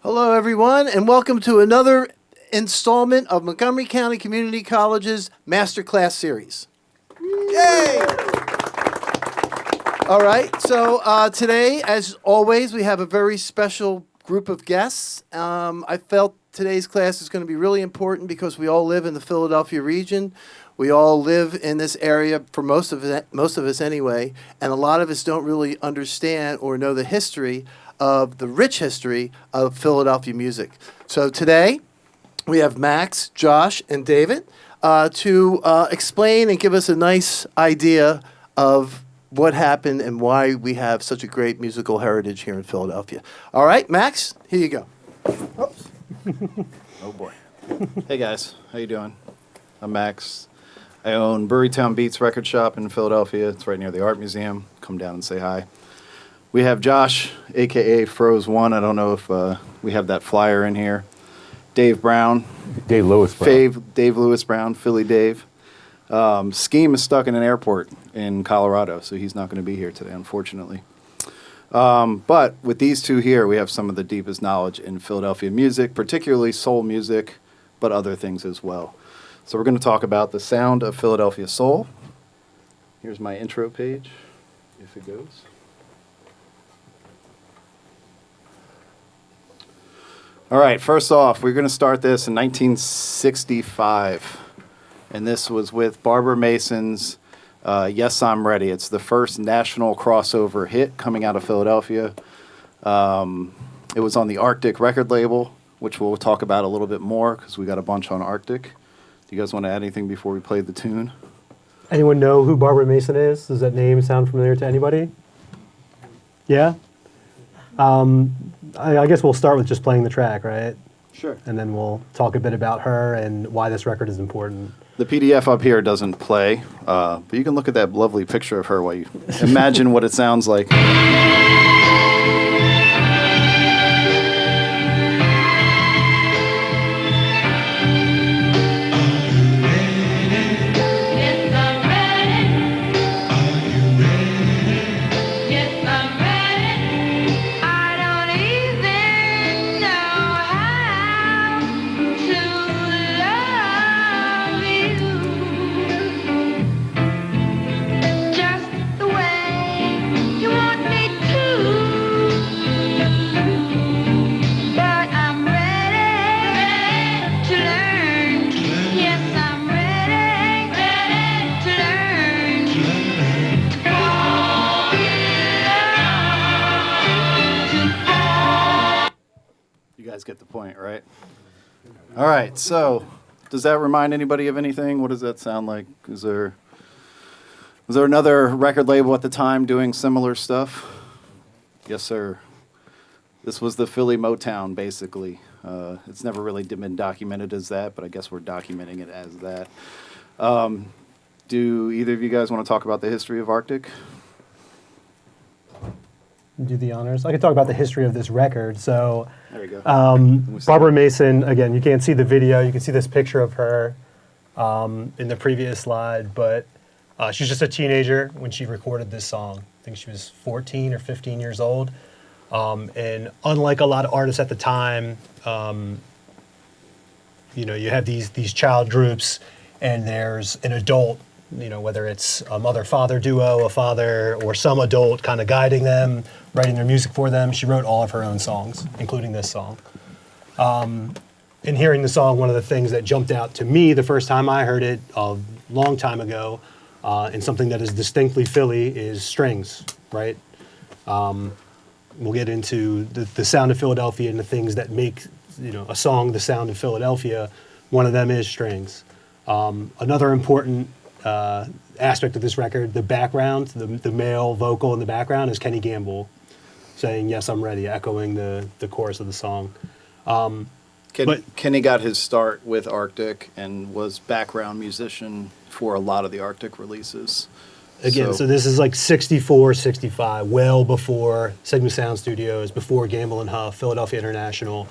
Hello, everyone, and welcome to another installment of Montgomery County Community College's MasterClass series. Yay! All right, so today, as always, we have a very special group of guests. I felt today's class is going to be really important because we all live in the Philadelphia region. We all live in this area for most of us anyway, and a lot of us don't really understand or know the history of the rich history of Philadelphia music. So today, we have Max, Josh, and David to explain and give us a nice idea of what happened and why we have such a great musical heritage here in Philadelphia. All right, Max, here you go. Oops. Oh boy. Hey guys, how you doing? I'm Max. I own Brewerytown Beats record shop in Philadelphia. It's right near the Art Museum. Come down and say hi. We have Josh, a.k.a. Froze1. I don't know if we have that flyer in here. Dave Brown. Dave Lewis Brown. Dave Lewis Brown, Philly Dave. Skeme is stuck in an airport in Colorado, so he's not going to be here today, unfortunately. But with these two here, we have some of the deepest knowledge in Philadelphia music, particularly soul music, but other things as well. So we're going to talk about the sound of Philadelphia soul. Here's my intro page, if it goes. All right, first off, we're going to start this in 1965, and this was with Barbara Mason's Yes, I'm Ready. It's the first national crossover hit coming out of Philadelphia. It was on the Arctic record label, which we'll talk about a little bit more because we got a bunch on Arctic. Do you guys want to add anything before we play the tune? Anyone know who Barbara Mason is? Does that name sound familiar to anybody? Yeah? I guess we'll start with just playing the track, right? Sure. And then we'll talk a bit about her and why this record is important. The PDF up here doesn't play, but you can look at that lovely picture of her while you imagine what it sounds like. Get the point, right? All right, so does that remind anybody of anything? What does that sound like? Was there another record label at the time doing similar stuff? Yes, sir. This was the Philly Motown, basically. It's never really been documented as that, but I guess we're documenting it as that. Do either of you guys want to talk about the history of Arctic? Do the honors. I could talk about the history of this record. So, there you go. Barbara Mason, again, you can't see the video. You can see this picture of her in the previous slide, but she's just a teenager when she recorded this song. I think she was 14 or 15 years old. And unlike a lot of artists at the time, you have these child groups, and there's an adult, whether it's a mother-father duo, a father, or some adult kind of guiding them, writing their music for them. She wrote all of her own songs, including this song. In hearing the song, one of the things that jumped out to me the first time I heard it a long time ago, and something that is distinctly Philly, is strings, right? We'll get into the sound of Philadelphia and the things that make a song the sound of Philadelphia. One of them is strings. Another important aspect of this record, the background, the male vocal in the background is Kenny Gamble saying, "Yes, I'm ready," echoing the chorus of the song. Kenny got his start with Arctic and was background musician for a lot of the Arctic releases. Again, so this is like 64, 65, well before Sigma Sound Studios, before Gamble and Huff, Philadelphia International.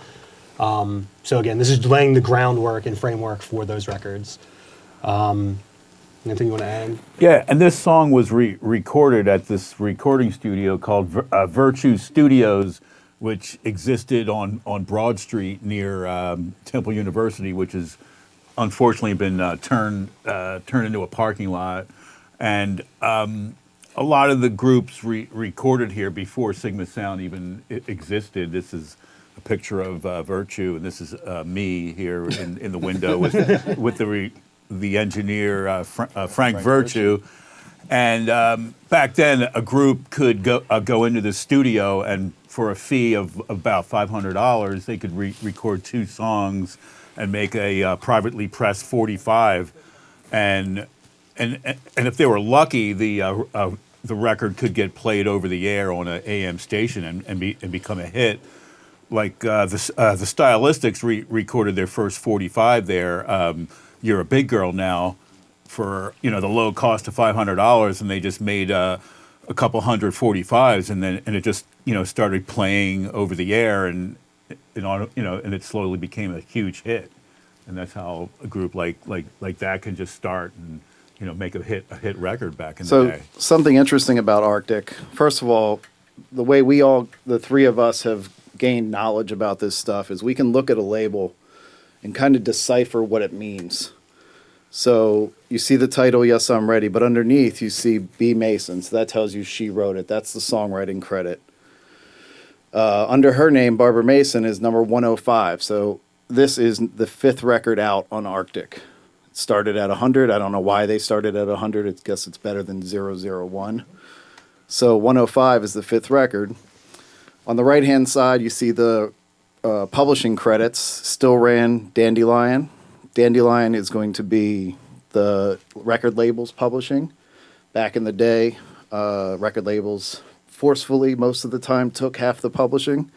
So again, this is laying the groundwork and framework for those records. Anything you want to add? Yeah, and this song was recorded at this recording studio called Virtue Studios which existed on Broad Street near Temple University, which has unfortunately been turned into a parking lot. And a lot of the groups recorded here before Sigma Sound even existed. This is a picture of Virtue, and this is me here in the window with the engineer Frank Virtue. And back then, a group could go into the studio, and for a fee of about $500, they could record 2 songs and make a privately pressed 45. And if they were lucky, the record could get played over the air on an AM station and become a hit. Like the Stylistics recorded their first 45 there. You're a Big Girl Now, for the low cost of $500, and they just made a couple hundred 45s, and it just started playing over the air, and it slowly became a huge hit. And that's how a group like that can just start and make a hit record back in the day. So something interesting about Arctic. First of all, the way the 3 of us have gained knowledge about this stuff is we can look at a label and kind of decipher what it means. So you see the title, Yes, I'm Ready, but underneath you see B. Mason. So that tells you she wrote it. That's the songwriting credit. Under her name, Barbara Mason is number 105. So this is the 5th record out on Arctic. It started at 100. I don't know why they started at 100. I guess it's better than 001. So 105 is the 5th record. On the right-hand side, you see the publishing credits. Still ran Dandelion. Dandelion is going to be the record labels publishing. Back in the day, record labels forcefully, most of the time, took half the publishing,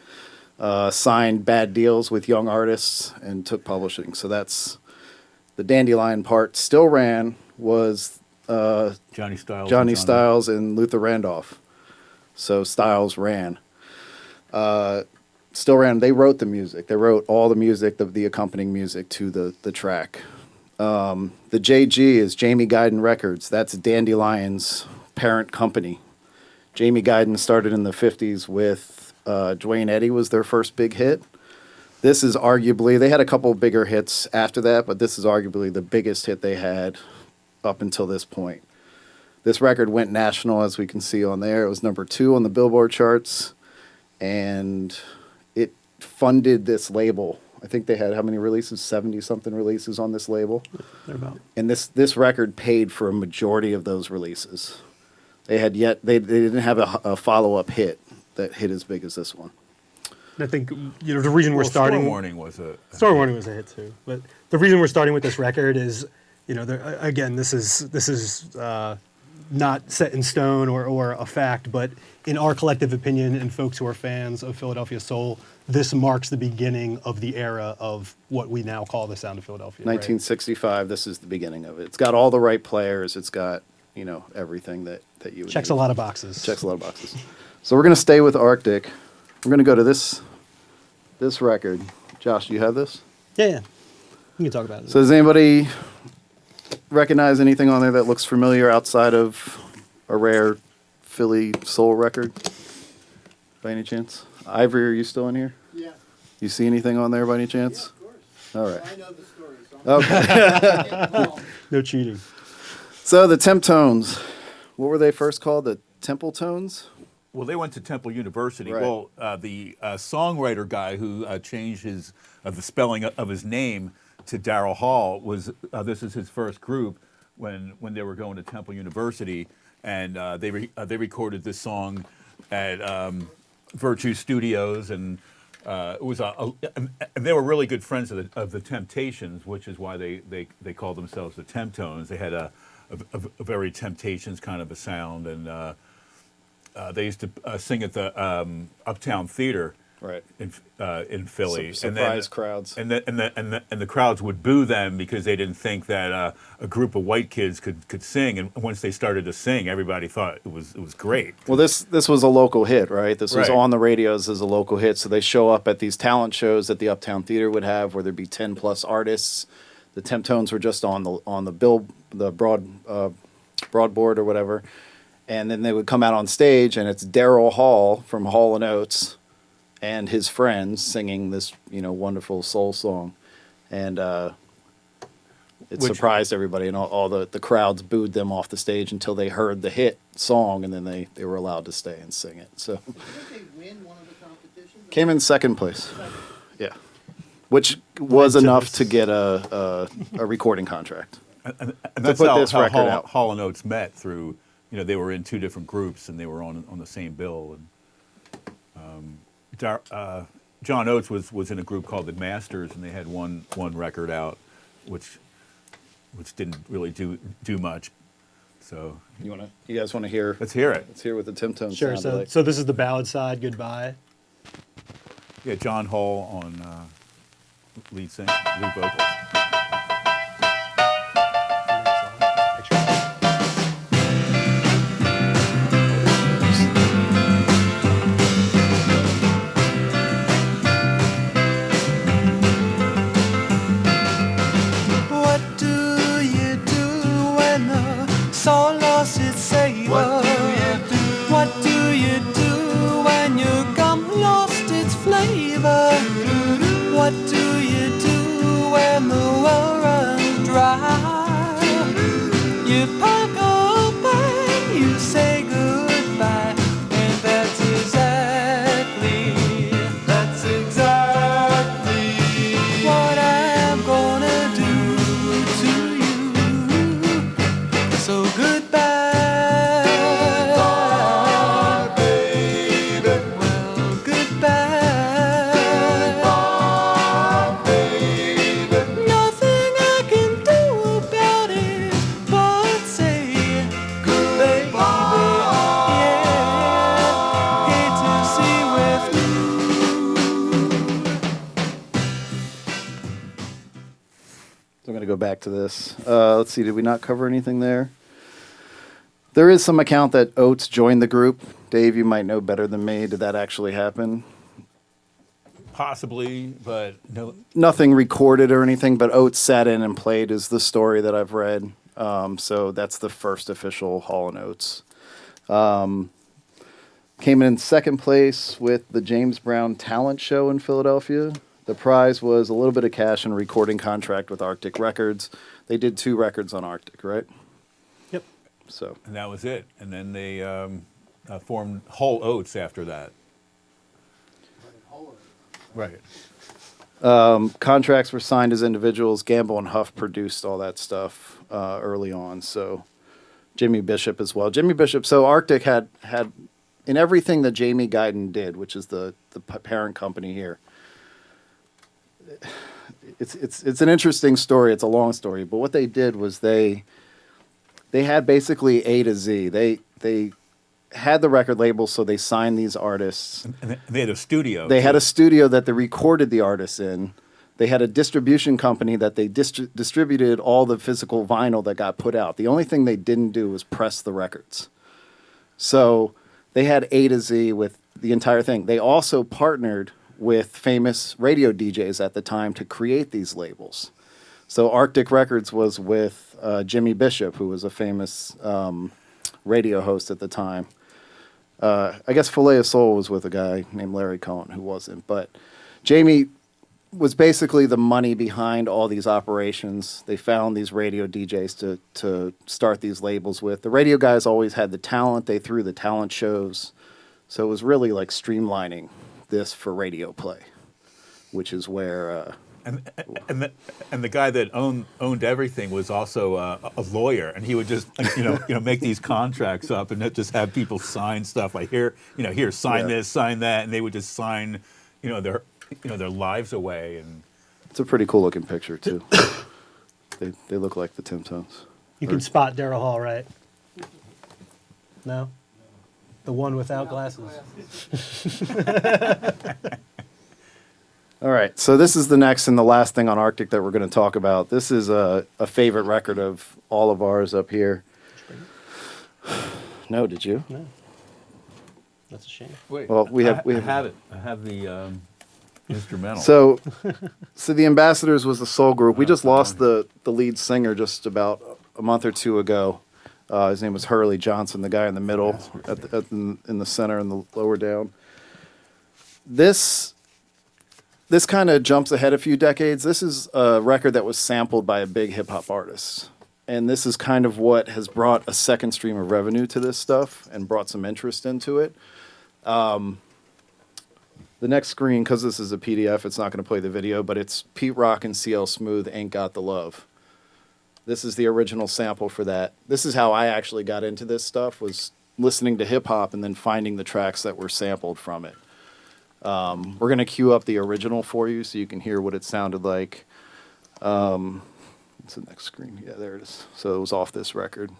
signed bad deals with young artists, and took publishing. So that's the Dandelion part. Still ran was Johnny Styles and Luther Randolph. So Styles ran. Still ran. They wrote the music. They wrote all the music, the accompanying music to the track. The JG is Jamie Guyton Records. That's Dandelion's parent company. Jamie Guyton started in the 50s with Dwayne Eddy was their first big hit. This is arguably, they had a couple bigger hits after that, but this is arguably the biggest hit they had up until this point. This record went national, as we can see on there. It was number 2 on the Billboard charts, and it funded this label. I think they had how many releases? 70-something releases on this label. And this record paid for a majority of those releases. They didn't have a follow-up hit that hit as big as this one. I think the reason we're starting. Storm Warning was a hit too. But the reason we're starting with this record is, again, this is not set in stone or a fact, but in our collective opinion and folks who are fans of Philadelphia soul, this marks the beginning of the era of what we now call the sound of Philadelphia. 1965. Right? This is the beginning of it. It's got all the right players. It's got everything that you would checks need. a lot of boxes. Checks a lot of boxes. So we're gonna stay with Arctic. We're going to go to this record. Josh, do you have this? Yeah. We can talk about it. So does anybody recognize anything on there that looks familiar outside of a rare Philly soul record? By any chance? Ivory, are you still in here? Yeah. You see anything on there by any chance? Yeah, of course. All right. I know the story. So Okay. No cheating. So the Temptons, what were they first called? The Templetones? Well, they went to Temple University. Right. Well, the songwriter guy who changed the spelling of his name to Daryl Hall was this is his first group when they were going to Temple University, and they recorded this song at Virtue Studios, and it was and they were really good friends of the Temptations, which is why they called themselves the Temptones. They had a very Temptations kind of a sound, and they used to sing at the Uptown Theater, right, in Philly. Surprise crowds, and the crowds would boo them because they didn't think that a group of white kids could sing. And once they started to sing, everybody thought it was great. Well, this was a local hit, right? This was Right. on the radios as a local hit. So they show up at these talent shows that the Uptown Theater would have, where there'd be 10+ artists. The Temptones were just on the broadboard or whatever. And then they would come out on stage, and it's Daryl Hall from Hall & Oates and his friends singing this, wonderful soul song. And it surprised everybody, and all the crowds booed them off the stage until they heard the hit song, and then they were allowed to stay and sing it. So Didn't they win one of the competitions? came in second place. Yeah, which was enough to get a recording contract. And that's put how, this record out. Hall & Oates met through, they were in two different groups and they were on the same bill. And John Oates was in a group called the Masters, and they had one record out, which didn't really do much. So You guys want to hear? let's hear it. Let's hear what the Temptons Sure. sounded like. So this is the ballad side. Goodbye. Yeah, John Hall on lead vocals. What do you do when the soul lost its savor? What do you do when your gum lost its flavor? What do you do when the well runs dry? You pack up and you say goodbye, and that's exactly what I'm gonna do to you. So goodbye, baby. Well, goodbye, baby. Nothing I can do about it but say goodbye, yeah. Hate to see with you. So I'm going to go back to this. Let's see, did we not cover anything there? There is some account that Oates joined the group. Dave, you might know better than me. Did that actually happen? Possibly, but no. Nothing recorded or anything, but Oates sat in and played is the story that I've read. So that's the first official Hall & Oates. Came in second place with the James Brown Talent Show in Philadelphia. The prize was a little bit of cash and a recording contract with Arctic Records. They did 2 records on Arctic, right? Yep. So And that was it. And then they formed Hall Oates after that. Right. contracts were signed as individuals. Gamble and Huff produced all that stuff early on. So Jimmy Bishop as well. Jimmy Bishop. So Arctic had in everything that Jamie Guyton did, which is the parent company here. It's an interesting story. It's a long story, but what they did was they had basically A to Z. They had the record label, so they signed these artists. And they had a studio. They had a studio that they recorded the artists in. They had a distribution company that they distributed all the physical vinyl that got put out. The only thing they didn't do was press the records. So they had A to Z with the entire thing. They also partnered with famous radio DJs at the time to create these labels. So Arctic Records was with Jimmy Bishop, who was a famous radio host at the time. I guess Filet of Soul was with a guy named Larry Cohen, who wasn't. But Jamie was basically the money behind all these operations. They found these radio DJs to start these labels with. The radio guys always had the talent. They threw the talent shows. So it was really like streamlining this for radio play, which is where... And the guy that owned everything was also a lawyer, and he would just make these contracts up and just have people sign stuff like here sign this, sign that, and they would just sign their lives away. And it's a pretty cool looking picture too. They look like the Temptons. You can spot Daryl Hall, right? No? The one without glasses. All right, so this is the next and the last thing on Arctic that we're going to talk about. This is a favorite record of all of ours up here. No, did you? No. That's a shame. wait, Well, we have it. I have the instrumental. So the Ambassadors was the soul group. We just lost the lead singer just about a month or two ago. His name was Hurley Johnson, the guy in the middle, in the center and the lower down. this kind of jumps ahead a few decades. This is a record that was sampled by a big hip hop artist. And this is kind of what has brought a second stream of revenue to this stuff and brought some interest into it. The next screen, because this is a PDF, it's not going to play the video, but it's Pete Rock and CL Smooth, Ain't Got the Love. This is the original sample for that. This is how I actually got into this stuff, was listening to hip hop and then finding the tracks that were sampled from it. We're going to cue up the original for you so you can hear what it sounded like. What's the next screen? Yeah, there it is. So it was off this record.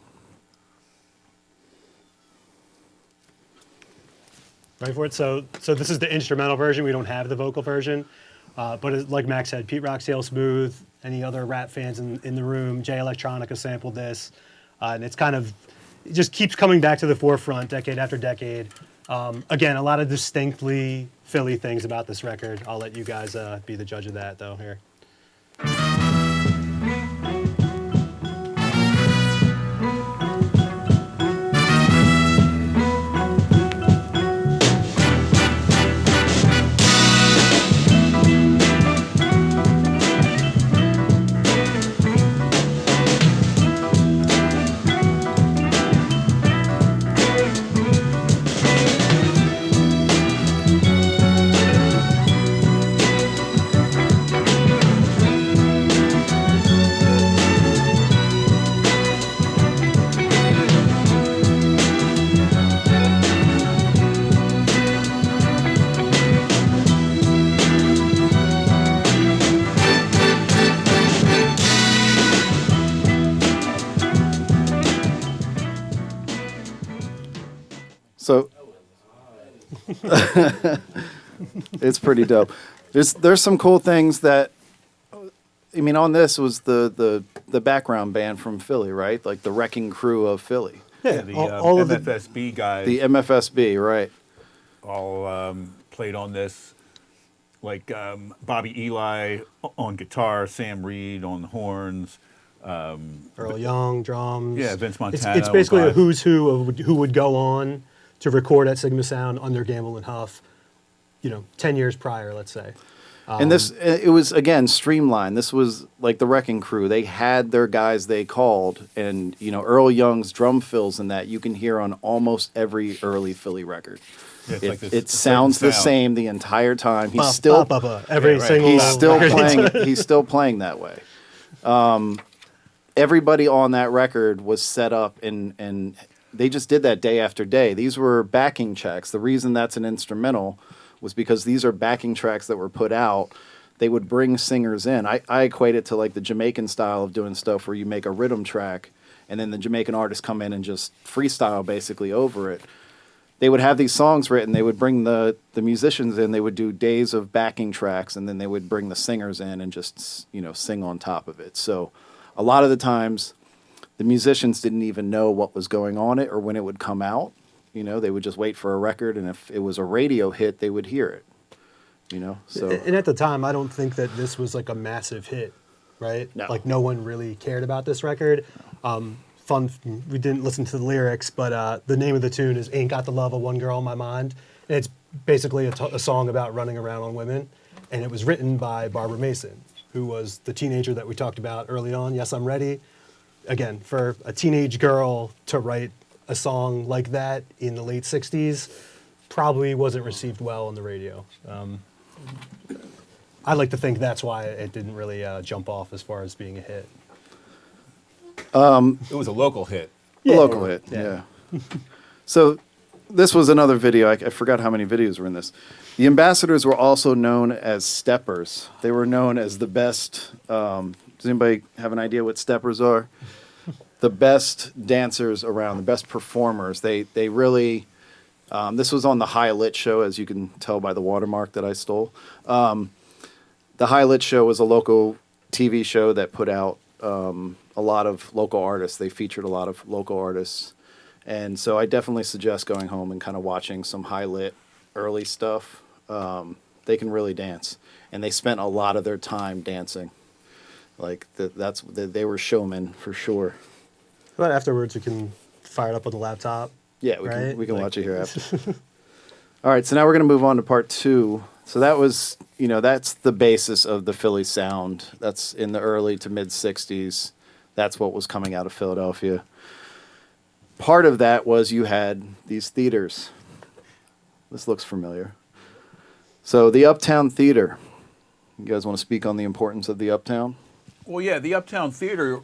Right for it. So this is the instrumental version. We don't have the vocal version. But like Max said, Pete Rock, CL Smooth, any other rap fans in the room, Jay Electronica sampled this. And it's kind of, it just keeps coming back to the forefront decade after decade. Again, a lot of distinctly Philly things about this record. I'll let you guys be the judge of that, though, here. So it's pretty dope. There's some cool things that, I mean, on this was the background band from Philly, right? Like the Wrecking Crew of Philly. Yeah, The all of the MFSB guys The MFSB, right? all played on this. Like Bobby Eli on guitar, Sam Reed on the horns. Earl Young drums. Yeah, Vince Montana It's basically a with who's who of who would go on to record at Sigma Sound under Gamble and Huff, 10 years prior, let's say. And this, it was, again, streamlined. This was like the Wrecking Crew. They had their guys they called. And, Earl Young's drum fills in that you can hear on almost every early Philly record. Yeah, it's It, like this it sounds the sound. same the entire time. He's Ba, still ba, ba, ba. Every Yeah, right. single he's still record. playing. He's still playing that way. Everybody on that record was set up, and they just did that day after day. These were backing tracks. The reason that's an instrumental was because these are backing tracks that were put out. They would bring singers in. I equate it to like the Jamaican style of doing stuff where you make a rhythm track, and then the Jamaican artists come in and just freestyle basically over it. They would have these songs written. They would bring the musicians in. They would do days of backing tracks, and then they would bring the singers in and just sing on top of it. So a lot of the times, the musicians didn't even know what was going on it or when it would come out. They would just wait for a record, and if it was a radio hit, they would hear it. So And at the time, I don't think that this was like a massive hit, right? No. Like no one really cared about this record. We didn't listen to the lyrics, but the name of the tune is "Ain't Got the Love of One Girl in My Mind." And it's basically a song about running around on women, and it was written by Barbara Mason, who was the teenager that we talked about early on. Yes, I'm Ready. Again, for a teenage girl to write a song like that in the late '60s, probably wasn't received well on the radio. I like to think that's why it didn't really jump off as far as being a hit. It was a local hit. a local hit, yeah. So this was another video. I forgot how many videos were in this. The Ambassadors were also known as steppers. They were known as the best. Does anybody have an idea what steppers are? The best dancers around, the best performers. They really. This was on the High Lit show, as you can tell by the watermark that I stole. The High Lit show was a local TV show that put out a lot of local artists. They featured a lot of local artists. And so I definitely suggest going home and kind of watching some High Lit early stuff. They can really dance. And they spent a lot of their time dancing. Like, they were showmen for sure. But afterwards, we can fire it up on the laptop. Yeah, we Right? can Like- watch it here after. All right, so now we're going to move on to part 2. So that was, that's the basis of the Philly sound. That's in the early to mid 60s. That's what was coming out of Philadelphia. Part of that was you had these theaters. This looks familiar. So the Uptown Theater. You guys want to speak on the importance of the Uptown? Well, yeah, the Uptown Theater.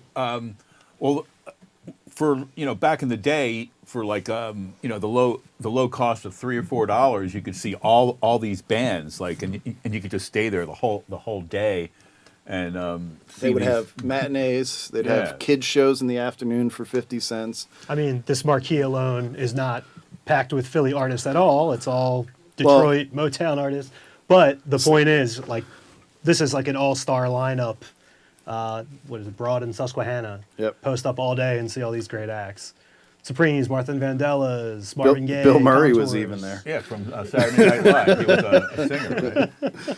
For back in the day, for like the low cost of $3 or $4, you could see all these bands, like, and you could just stay there the whole day, and see They would these- have matinees. They'd Yeah. have kids shows in the afternoon for 50 cents. I mean, this marquee alone is not packed with Philly artists at all. It's all Well- Detroit, Motown artists. But the point is, like, this is like an all-star lineup. What is it, Broad and Susquehanna? Yep. Post up all day and see all these great acts. Supremes, Martha and Vandellas, Marvin Gaye. Bill Murray was Contours. even there. Yeah, from Saturday Night Live. He was a singer, right?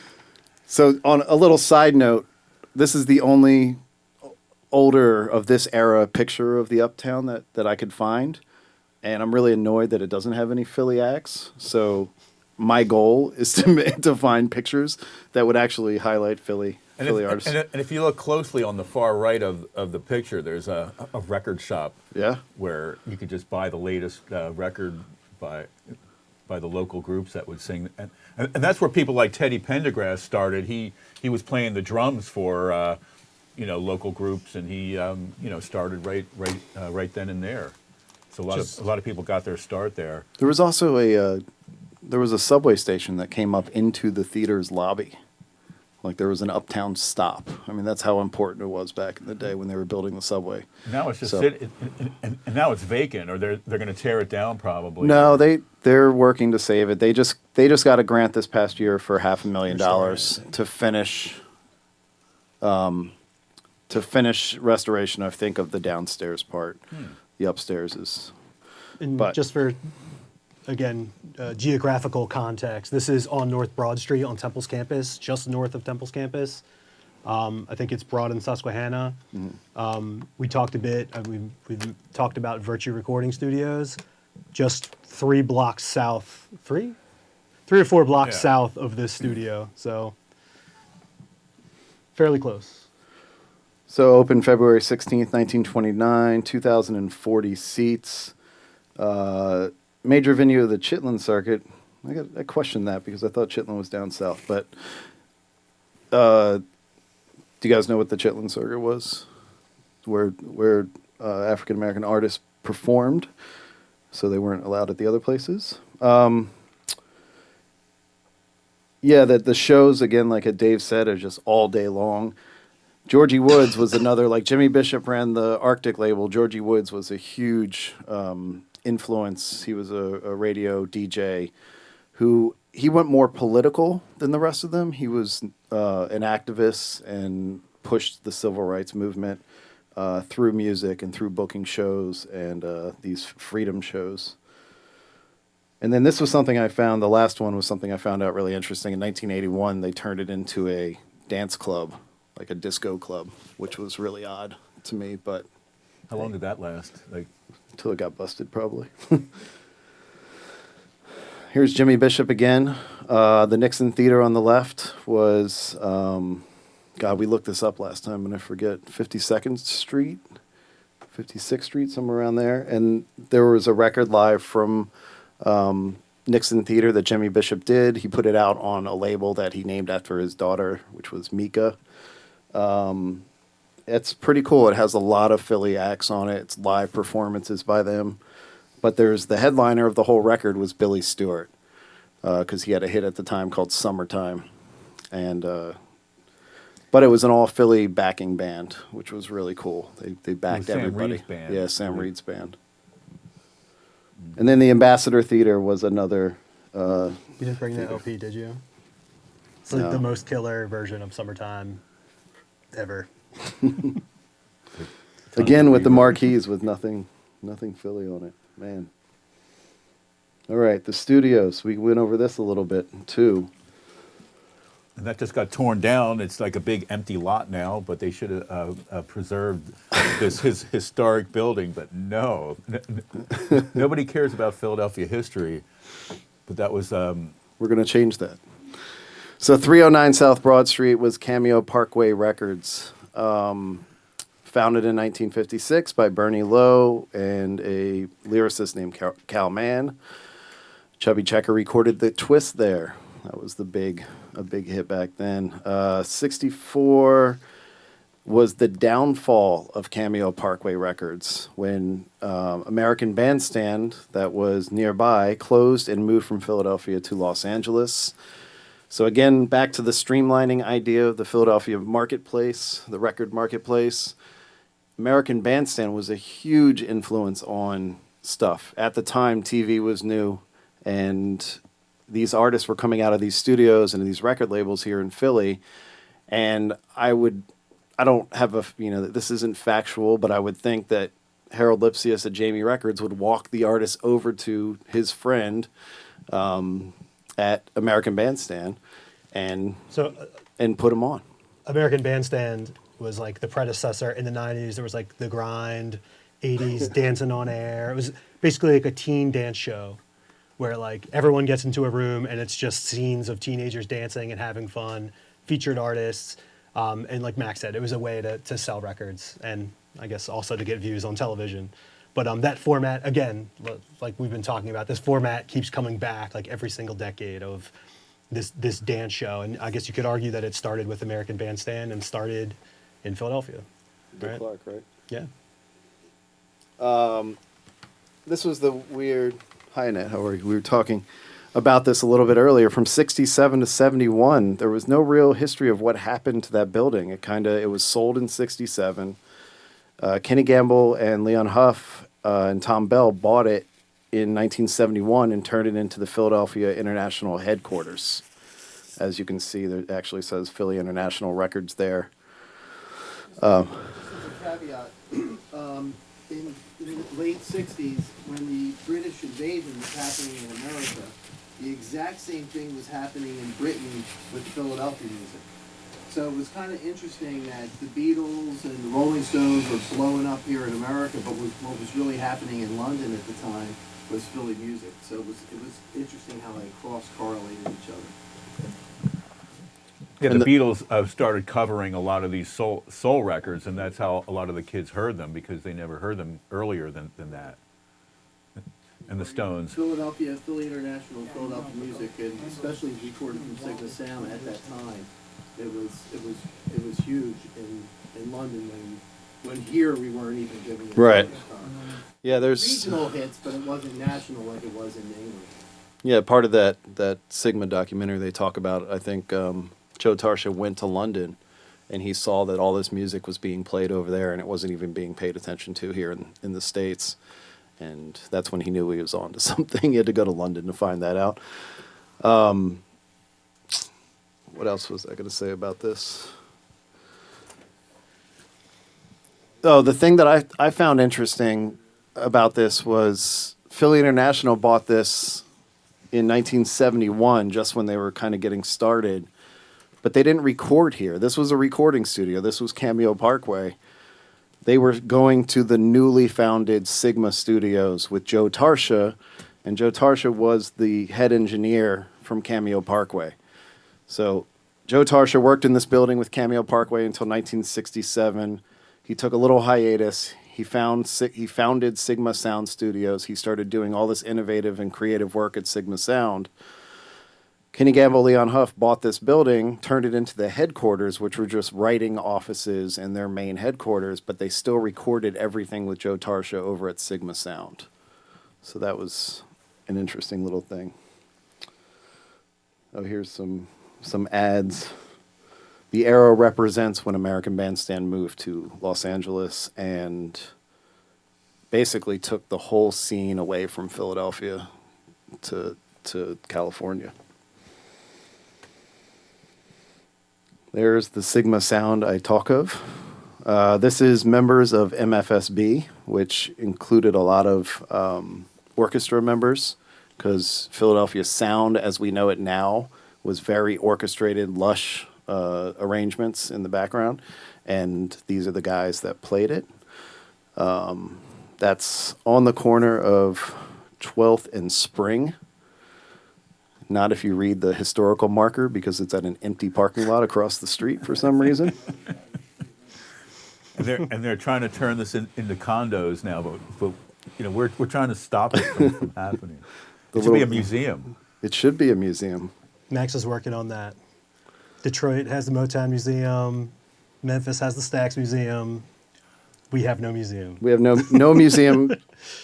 So on a little side note, this is the only older of this era picture of the Uptown that I could find. And I'm really annoyed that it doesn't have any Philly acts. So my goal is to find pictures that would actually highlight Philly artists. And if you look closely on the far right of the picture, there's a record shop. Yeah. Where you could just buy the latest record by the local groups that would sing, and that's where people like Teddy Pendergrass started. He was playing the drums for local groups, and he started right then and there. So a lot of people got their start there. There was also a subway station that came up into the theater's lobby. Like there was an Uptown stop. I mean, that's how important it was back in the day when they were building the subway. Now it's just So- and now it's vacant, or they're going to tear it down probably. No, they're working to save it. They just got a grant this past year for $500,000 to finish restoration, I think, of the downstairs part. The upstairs is. And But- just for, again, geographical context, this is on North Broad Street on Temple's campus, just north of Temple's campus. I think it's Broad and Susquehanna. We talked a bit, we've talked about Virtue Recording Studios, just 3 blocks south, 3 or 4 blocks Yeah. south of this studio, so fairly close. So opened February 16th, 1929, 2,040 seats. Major venue of the Chitlin circuit. I questioned that because I thought Chitlin was down south. But do you guys know what the Chitlin circuit was? Where African American artists performed, so they weren't allowed at the other places. Yeah, that the shows, again, like Dave said, are just all day long. Georgie Woods was another, like Jimmy Bishop ran the Arctic label. Georgie Woods was a huge influence. He was a radio DJ he went more political than the rest of them. He was an activist and pushed the civil rights movement through music and through booking shows and these freedom shows. And then this was something I found, the last one was something I found out really interesting. In 1981, they turned it into a dance club, like a disco club, which was really odd to me, but How long did that last? Like, until it got busted, probably. Here's Jimmy Bishop again. The Nixon Theater on the left was, God, we looked this up last time, and I forget, 52nd Street, 56th Street, somewhere around there. And there was a record live from Nixon Theater that Jimmy Bishop did. He put it out on a label that he named after his daughter, which was Mika. It's pretty cool. It has a lot of Philly acts on it. It's live performances by them. But there's the headliner of the whole record was Billy Stewart, because he had a hit at the time called Summertime. And but it was an all Philly backing band, which was really cool. They backed Sam everybody. Reed's band. Yeah, Sam Reed's band. And then the Ambassador Theater was another. You didn't bring that LP, did you? It's like No. the most killer version of Summertime ever. Again with the marquees with nothing Philly on it. Man. All right, the studios. We went over this a little bit too. and that just got torn down. It's like a big empty lot now, but they should have preserved this his historic building. But no, nobody cares about Philadelphia history. but that was We're going to change that. So 309 South Broad Street was Cameo Parkway Records, founded in 1956 by Bernie Lowe and a lyricist named Cal Mann. Chubby Checker recorded the twist there. That was a big hit back then. 64 was the downfall of Cameo Parkway Records when American Bandstand, that was nearby, closed and moved from Philadelphia to Los Angeles. So again, back to the streamlining idea of the Philadelphia marketplace, the record marketplace. American Bandstand was a huge influence on stuff. At the time, TV was new, and these artists were coming out of these studios and these record labels here in Philly, and I don't have this isn't factual, but I would think that Harold Lipsius at Jamie Records would walk the artist over to his friend at American Bandstand and put him on. American Bandstand was like the predecessor in the 90s. There was like The Grind, 80s, Dancing on Air. It was basically like a teen dance show where like everyone gets into a room and it's just scenes of teenagers dancing and having fun, featured artists. And like Max said, it was a way to sell records and I guess also to get views on television. But that format, again, like we've been talking about, this format keeps coming back like every single decade of this dance show. And I guess you could argue that it started with American Bandstand and started in Philadelphia. Dick Clark, right? Yeah. This was the weird... Hi, Annette. How are you? We were talking about this a little bit earlier. From 67 to 71, there was no real history of what happened to that building. It was sold in 67. Kenny Gamble and Leon Huff and Tom Bell bought it in 1971 and turned it into the Philadelphia International headquarters. As you can see, there actually says Philly International Records there. Just as a caveat, in the late 60s, when the British invasion was happening in America, the exact same thing was happening in Britain with Philadelphia music. So it was kind of interesting that the Beatles and the Rolling Stones were blowing up here in America, but what was really happening in London at the time was Philly music. So it was interesting how they cross-correlated each other. Yeah, the Beatles started covering a lot of these soul records, and that's how a lot of the kids heard them because they never heard them earlier than that. And the Stones. Philadelphia, Philly International, Philadelphia music, and especially recorded from Sigma Sound at that time, it was huge in London when here we weren't even giving it Right. a time. Yeah, there's Regional hits, but it wasn't national like it was in England. Yeah, part of that Sigma documentary they talk about, I think Joe Tarsha went to London and he saw that all this music was being played over there and it wasn't even being paid attention to here in the States. And that's when he knew he was on to something. He had to go to London to find that out. What else was I going to say about this? Oh, the thing that I found interesting about this was Philly International bought this in 1971, just when they were kind of getting started. But they didn't record here. This was a recording studio. This was Cameo Parkway. They were going to the newly founded Sigma Studios with Joe Tarsha, and Joe Tarsha was the head engineer from Cameo Parkway. So Joe Tarsha worked in this building with Cameo Parkway until 1967. He took a little hiatus. He founded Sigma Sound Studios. He started doing all this innovative and creative work at Sigma Sound. Kenny Gamble, Leon Huff bought this building, turned it into the headquarters, which were just writing offices and their main headquarters, but they still recorded everything with Joe Tarsha over at Sigma Sound. So that was an interesting little thing. Oh, here's some ads. The arrow represents when American Bandstand moved to Los Angeles and basically took the whole scene away from Philadelphia to California. There's the Sigma Sound I talk of. This is members of MFSB, which included a lot of orchestra members, because Philadelphia sound, as we know it now, was very orchestrated, lush arrangements in the background, and these are the guys that played it. That's on the corner of 12th and Spring. Not if you read the historical marker, because it's at an empty parking lot across the street for some reason. And they're trying to turn this into condos now, but you know, we're trying to stop it from happening. It should be a museum. It should be a museum. Max is working on that. Detroit has the Motown Museum. Memphis has the Stax Museum. We have no museum. We have no museum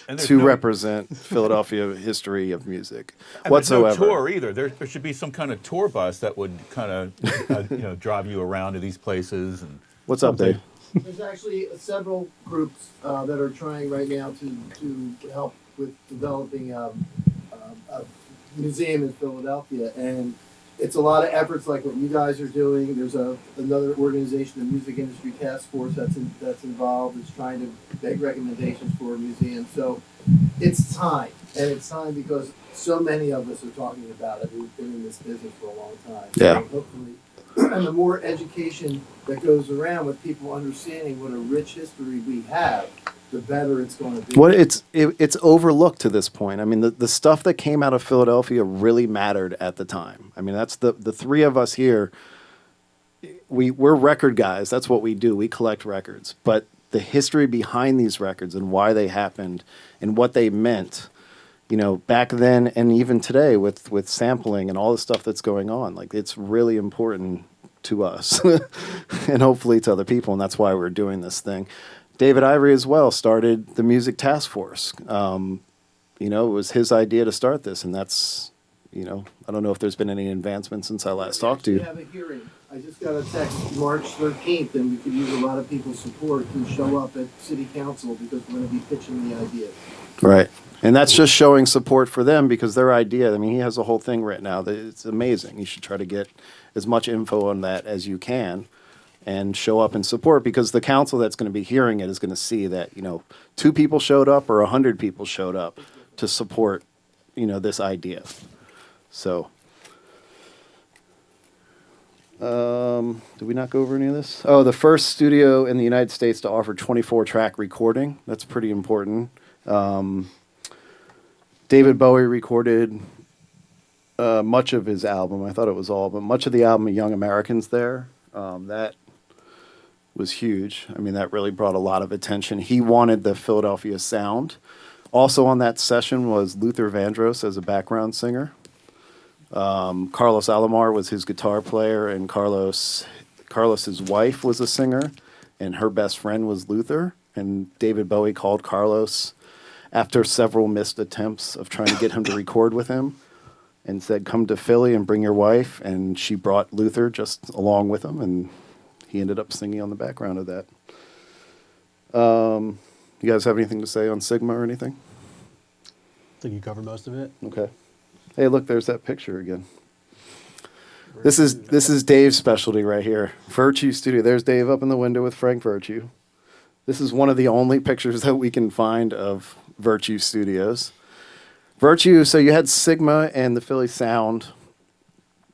And there's to no- represent Philadelphia history of music And whatsoever. there's no tour either. There should be some kind of tour bus that would kind of you know, drive you around to these places. And What's up, Dave? There's actually several groups that are trying right now to help with developing a museum in Philadelphia, and it's a lot of efforts like what you guys are doing. There's another organization, the Music Industry Task Force, that's involved. It's trying to make recommendations for a museum. So it's time, and it's time because so many of us are talking about it. We've been in this business for a long time. Yeah. So hopefully, and the more education that goes around with people understanding what a rich history we have, the better it's going to be. What it's overlooked to this point. I mean, the stuff that came out of Philadelphia really mattered at the time. I mean, that's the three of us here. We're record guys. That's what we do. We collect records. But the history behind these records and why they happened and what they meant, you know, back then and even today with sampling and all the stuff that's going on, like, it's really important to us and hopefully to other people. And that's why we're doing this thing. David Ivory as well started the Music Task Force. You know, it was his idea to start this, and that's, you know, I don't know if there's been any advancements since I last talked to We you. have a hearing. I just got a text March 13th, and we could use a lot of people's support to show up at City Council because we're going to be pitching the idea. Right. And that's just showing support for them because their idea, I mean, he has a whole thing written out. It's amazing. You should try to get as much info on that as you can and show up and support, because the council that's going to be hearing it is going to see that, you know, 2 people showed up or 100 people showed up to support, you know, this idea. So, did we not go over any of this? Oh, the first studio in the United States to offer 24-track recording. That's pretty important. David Bowie recorded much of his album. I thought it was all, but much of the album of Young Americans there. That was huge. I mean, that really brought a lot of attention. He wanted the Philadelphia sound. Also on that session was Luther Vandross as a background singer. Carlos Alomar was his guitar player, and Carlos's wife was a singer, and her best friend was Luther. And David Bowie called Carlos after several missed attempts of trying to get him to record with him and said, "Come to Philly and bring your wife." And she brought Luther just along with him, and he ended up singing on the background of that. You guys have anything to say on Sigma or anything? I think you covered most of it. Okay. Hey, look, there's that picture again. This is Dave's specialty right here. Virtue Studio. There's Dave up in the window with Frank Virtue. This is one of the only pictures that we can find of Virtue Studios. Virtue, so you had Sigma and the Philly Sound.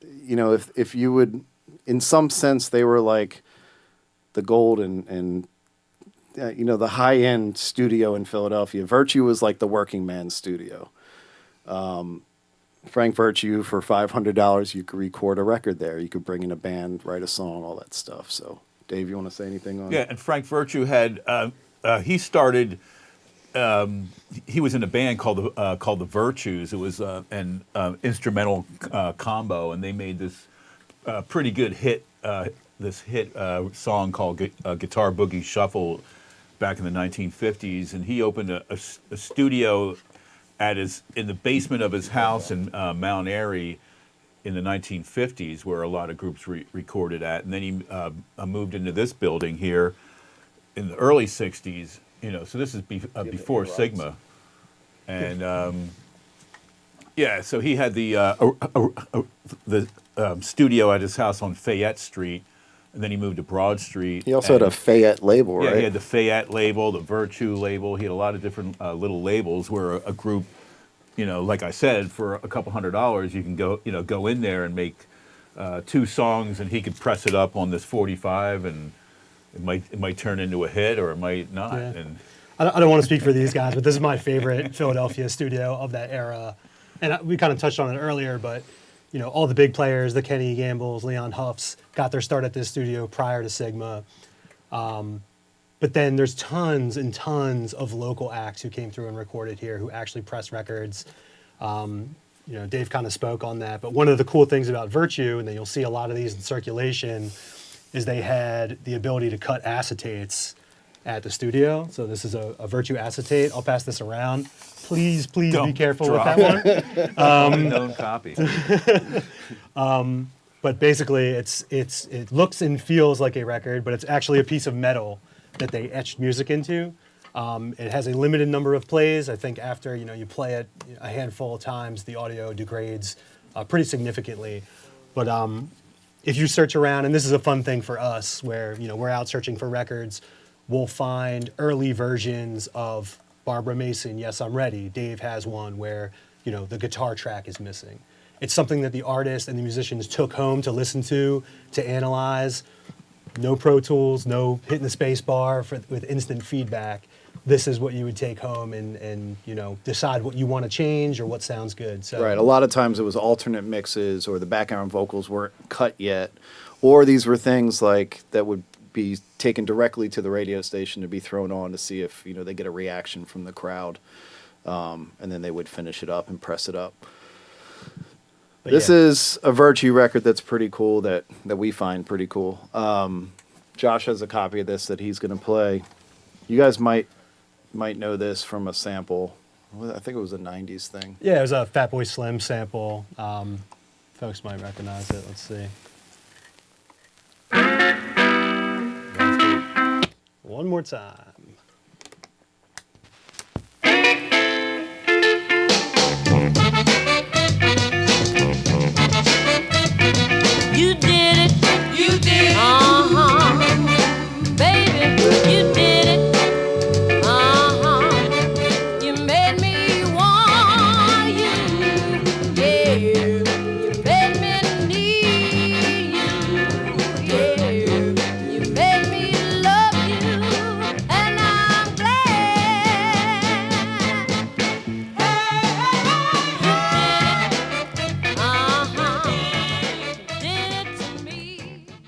You know, if you would, in some sense, they were like the gold and you know, the high-end studio in Philadelphia. Virtue was like the working man's studio. Frank Virtue, for $500, you could record a record there. You could bring in a band, write a song, all that stuff. So, Dave, you want to say anything on? yeah, and Frank Virtue had he started. He was in a band called the Virtues. It was an instrumental combo, and they made this pretty good hit. This hit song called "Guitar Boogie Shuffle" back in the 1950s, and he opened a studio in the basement of his house in Mount Airy in the 1950s, where a lot of groups recorded at. And then he moved into this building here in the early 60s. You know, so this is before Sigma, and yeah, so he had the studio at his house on Fayette Street, and then he moved to Broad Street. He also had a Fayette label, Yeah, right? he had the Fayette label, the Virtue label. He had a lot of different little labels where a group, you know, like I said, for a couple $100, you can go in there and make 2 songs, and he could press it up on this 45, and it might turn into a hit or it might not. Yeah. And I don't want to speak for these guys, but this is my favorite Philadelphia studio of that era. and we kind of touched on it earlier, but you know, all the big players, the Kenny Gambles, Leon Huffs, got their start at this studio prior to Sigma. But then there's tons and tons of local acts who came through and recorded here, who actually pressed records. You know, Dave kind of spoke on that. But one of the cool things about Virtue, and then you'll see a lot of these in circulation, is they had the ability to cut acetates at the studio. So this is a Virtue acetate. I'll pass this around. Please be Don't careful drop with that one. Unknown copy. But basically, it looks and feels like a record, but it's actually a piece of metal that they etched music into. It has a limited number of plays. I think after you play it a handful of times, the audio degrades pretty significantly. But if you search around, and this is a fun thing for us, where we're out searching for records, we'll find early versions of Barbara Mason, Yes, I'm Ready. Dave has one where the guitar track is missing. It's something that the artist and the musicians took home to listen to analyze. No Pro Tools, no hitting the space bar with instant feedback. This is what you would take home and decide what you want to change or what sounds good. So Right. A lot of times it was alternate mixes, or the background vocals weren't cut yet, or these were things like that would be taken directly to the radio station to be thrown on to see if they get a reaction from the crowd, and then they would finish it up and press it up. But This yeah. is a Virtue record that's pretty cool, that we find pretty cool. Josh has a copy of this that he's going to play. You guys might know this from a sample. I think it was a 90s thing. Yeah, it was a Fatboy Slim sample. Folks might recognize it. Let's see. One more time. You did it. You did it. Uh-huh. Baby, you did it. Uh-huh. You made me want you. Yeah. You made me need you. Yeah. You made me love you. And I'm glad.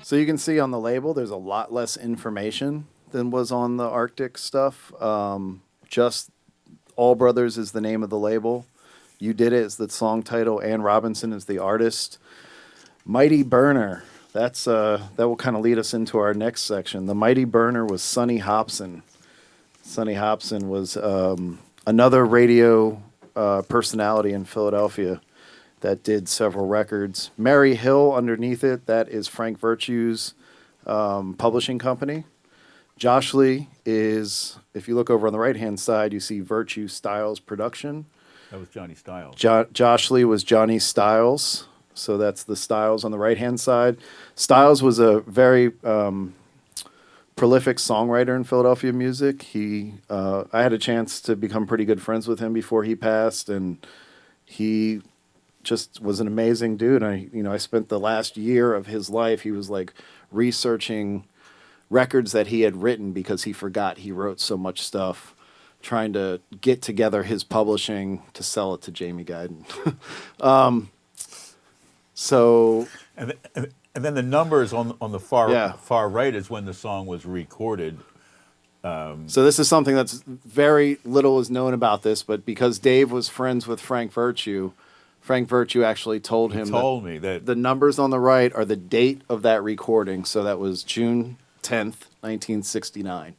So you can see on the label, there's a lot less information than was on the Arctic stuff. Just All Brothers is the name of the label. You Did It is the song title. Ann Robinson is the artist. Mighty Burner. That will kind of lead us into our next section. The Mighty Burner was Sonny Hobson. Sonny Hobson was another radio personality in Philadelphia that did several records. Mary Hill underneath it, that is Frank Virtue's publishing company. Josh Lee is, if you look over on the right-hand side, you see Virtue Styles Production. That was Johnny Styles. Josh Lee was Johnny Styles, so that's the Styles on the right-hand side. Styles was a very prolific songwriter in Philadelphia music. I had a chance to become pretty good friends with him before he passed, and he just was an amazing dude. I spent the last year of his life, he was like researching records that he had written because he forgot he wrote so much stuff, trying to get together his publishing to sell it to Jamie Guyton. And then the numbers on the far Yeah. far right is when the song was recorded. So this is something that's very little is known about this, but because Dave was friends with Frank Virtue actually told him Me that the numbers on the right are the date of that recording. So that was June 10th, 1969.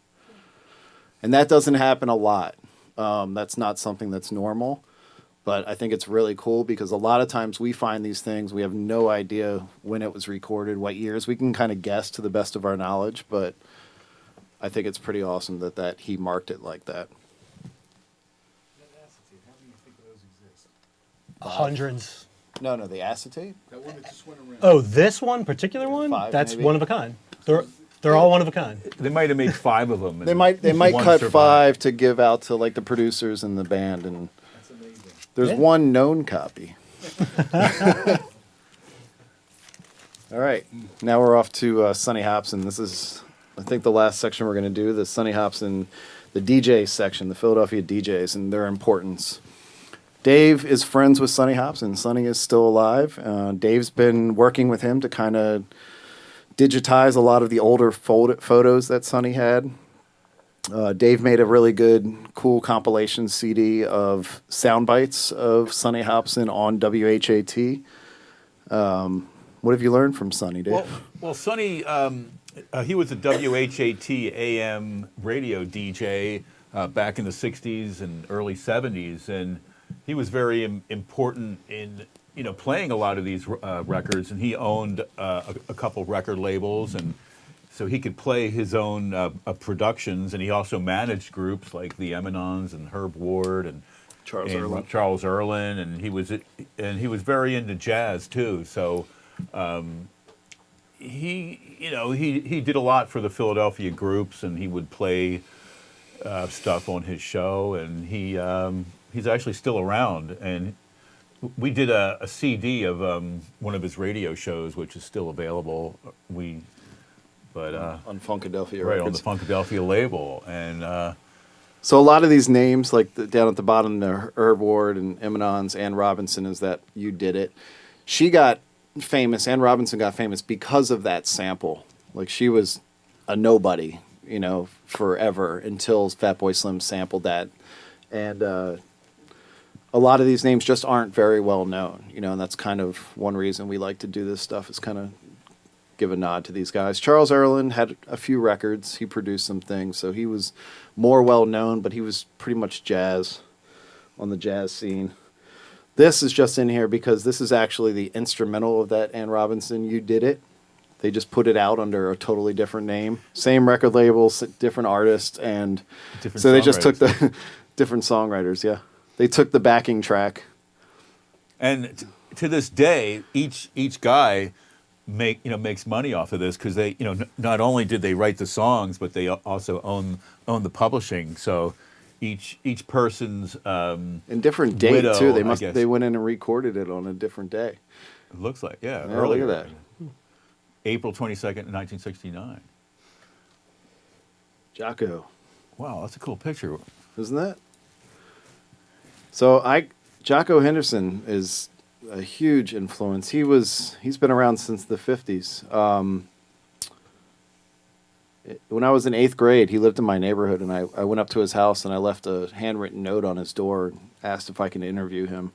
And that doesn't happen a lot. That's not something that's normal. But I think it's really cool because a lot of times we find these things, we have no idea when it was recorded, what years. We can kind of guess to the best of our knowledge, but I think it's pretty awesome that he marked it like that. Hundreds. No, the acetate? Oh, this one, particular one? 5, That's maybe? one of a kind. They're all one of a kind. they might have made 5 of them. They might cut survived. 5 to give out to like the producers in the band, and there's Yeah. one known copy. All right, now we're off to Sonny Hobson. This is, I think, the last section we're going to do. The Sonny Hobson, the DJ section, the Philadelphia DJs and their importance. Dave is friends with Sonny Hobson. Sonny is still alive. Dave's been working with him to kind of digitize a lot of the older photos that Sonny had. Dave made a really good, cool compilation CD of sound bites of Sonny Hobson on WHAT. What have you learned from Sonny, Dave? Well, Sonny, he was a WHAT AM radio DJ back in the 60s and early 70s, and he was very important in playing a lot of these records, and he owned a couple record labels, and so he could play his own productions, and he also managed groups like the Eminons and Herb Ward and Charles Erlin, and he was very into jazz too. So he did a lot for the Philadelphia groups, and he would play stuff on his show, and he's actually still around. And we did a CD of one of his radio shows, which is still available. On Funkadelphia right, Records. on the Funkadelphia label, and So a lot of these names, like down at the bottom, the Herb Ward and Eminons, Ann Robinson, is that You Did It. She got famous, Ann Robinson got famous because of that sample. Like, she was a nobody, forever until Fatboy Slim sampled that. And a lot of these names just aren't very well known, and that's kind of one reason we like to do this stuff, is kind of give a nod to these guys. Charles Erlin had a few records. He produced some things, so he was more well known, but he was pretty much jazz on the jazz scene. This is just in here because this is actually the instrumental of that Ann Robinson You Did It. They just put it out under a totally different name. Same record label, different artist, and so they just took the different songwriters, yeah. They took the backing track. And to this day, each guy makes money off of this, because they not only did they write the songs, but they also own the publishing. So each person's and different date widow, too. They went in and recorded it on a different day. It looks like Look earlier. at that. April 22nd, 1969. Jocko. Wow, that's a cool picture. Isn't that? So Jocko Henderson is a huge influence. He's been around since the 50s. When I was in 8th grade, he lived in my neighborhood, and I went up to his house and I left a handwritten note on his door and asked if I could interview him.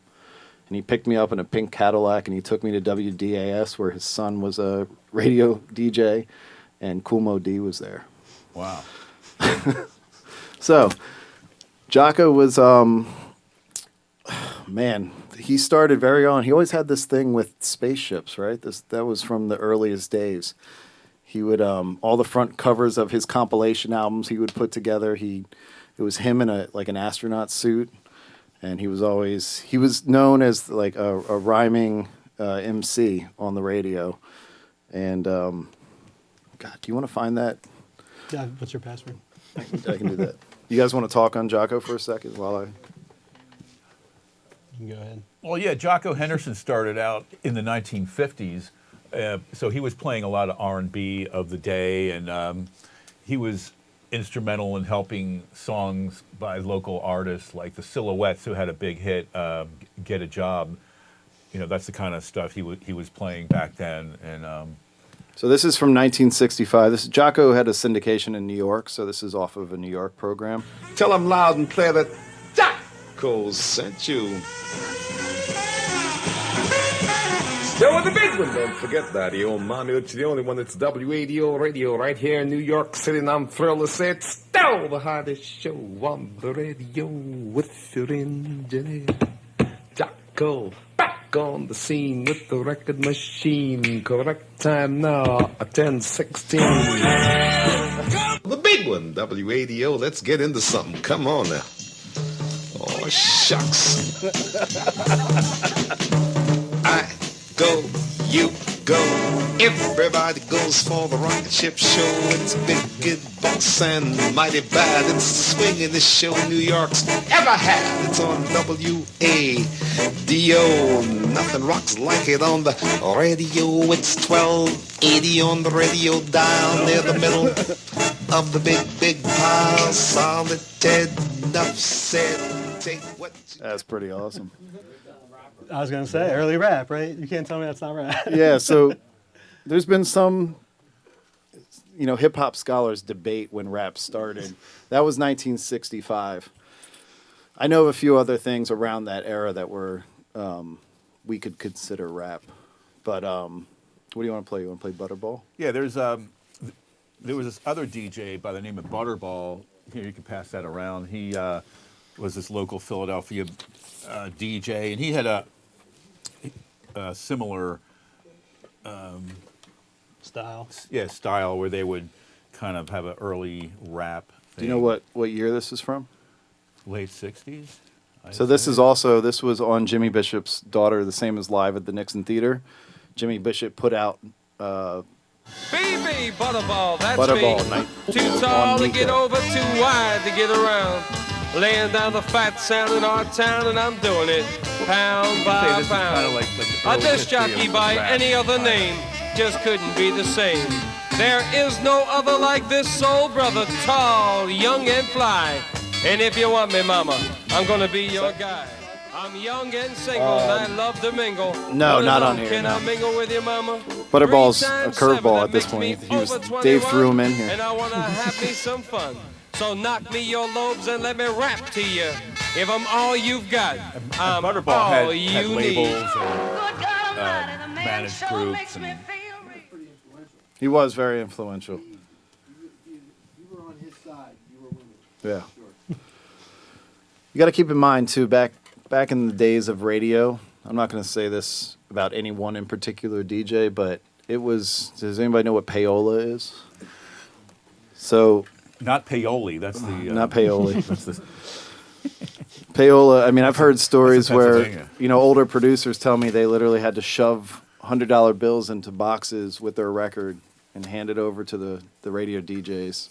And he picked me up in a pink Cadillac, and he took me to WDAS, where his son was a radio DJ, and Kool Moe Dee was there. Wow. So, Jocko was, man, he started very on. He always had this thing with spaceships, right? That was from the earliest days. He would, all the front covers of his compilation albums he would put together. It was him in an astronaut suit. And he was known as like a rhyming MC on the radio. And, God, do you want to find that? Yeah, what's your password? I can do that. You guys want to talk on Jocko for a second while I... You can go ahead. Well, yeah, Jocko Henderson started out in the 1950s, so he was playing a lot of R&B of the day, and he was instrumental in helping songs by local artists like the Silhouettes, who had a big hit, Get a Job. That's the kind of stuff he was playing back then. And So this is from 1965. Jocko had a syndication in New York, so this is off of a New York program. Tell them loud and clear that Jocko sent you. Yo, the big one, don't forget that. Yo, Manu, it's the only one that's WADO radio right here in New York City, and I'm thrilled to say it's still the hottest show on the radio with your engineer. Jocko, back on the scene with the record machine. Correct time now, 10:16. The big one, WADO. Let's get into something. Come on now. Oh, shucks. I go, you go. Everybody goes for the rocket ship show. It's big, good boss and mighty bad. It's the swingin'est show New York's ever had. It's on WADO. Nothing rocks like it on the radio. It's 1280 on the radio dial near the middle of the big, big pile. Solid Ted, enough said. Take what That's pretty awesome. I was gonna say early rap, right? You can't tell me that's not rap. Yeah, so there's been some, hip hop scholars debate when rap started. That was 1965. I know of a few other things around that era that were we could consider rap. But what do you want to play? You want to play Butterball? Yeah, there was this other DJ by the name of Butterball. Here, you can pass that around. He was this local Philadelphia DJ, and he had a similar style where they would kind of have an early rap thing. Do you know what year this is from? Late 60s? So this was on Jimmy Bishop's Daughter, the same as Live at the Nixon Theater. Jimmy Bishop put out Baby Butterball, that's Butterball me. night Too tall to on get Montco. over, too wide to get around. Laying down the fat sound in our town, and I'm doing it pound by This is kind pound. of like the A early disc history jockey of by rap. any other name just couldn't be the same. There is no other like this soul brother, tall, young, and fly. And if you want me, mama, I'm gonna be your guy. I'm young and single, and I love to mingle. no, But not alone, on here, Can no. I mingle with you, mama? Butterball's 3 a times curveball 7, at this that makes point. me He was over Dave 21, threw him in here. And I wanna have me some fun. So knock me your lobes and let me rap to you. If I'm all you've got, I'm Butterball all had you labels need. and managed groups. And He was very influential. You were on his side. You were winning. Yeah. You got to keep in mind too, back in the days of radio. I'm not going to say this about any one in particular DJ, but it was. Does anybody know what payola is? So not paoli. That's the not paoli. That's the Payola. I mean, I've heard stories where Pennsylvania. older producers tell me they literally had to shove $100 bills into boxes with their record and hand it over to the radio DJs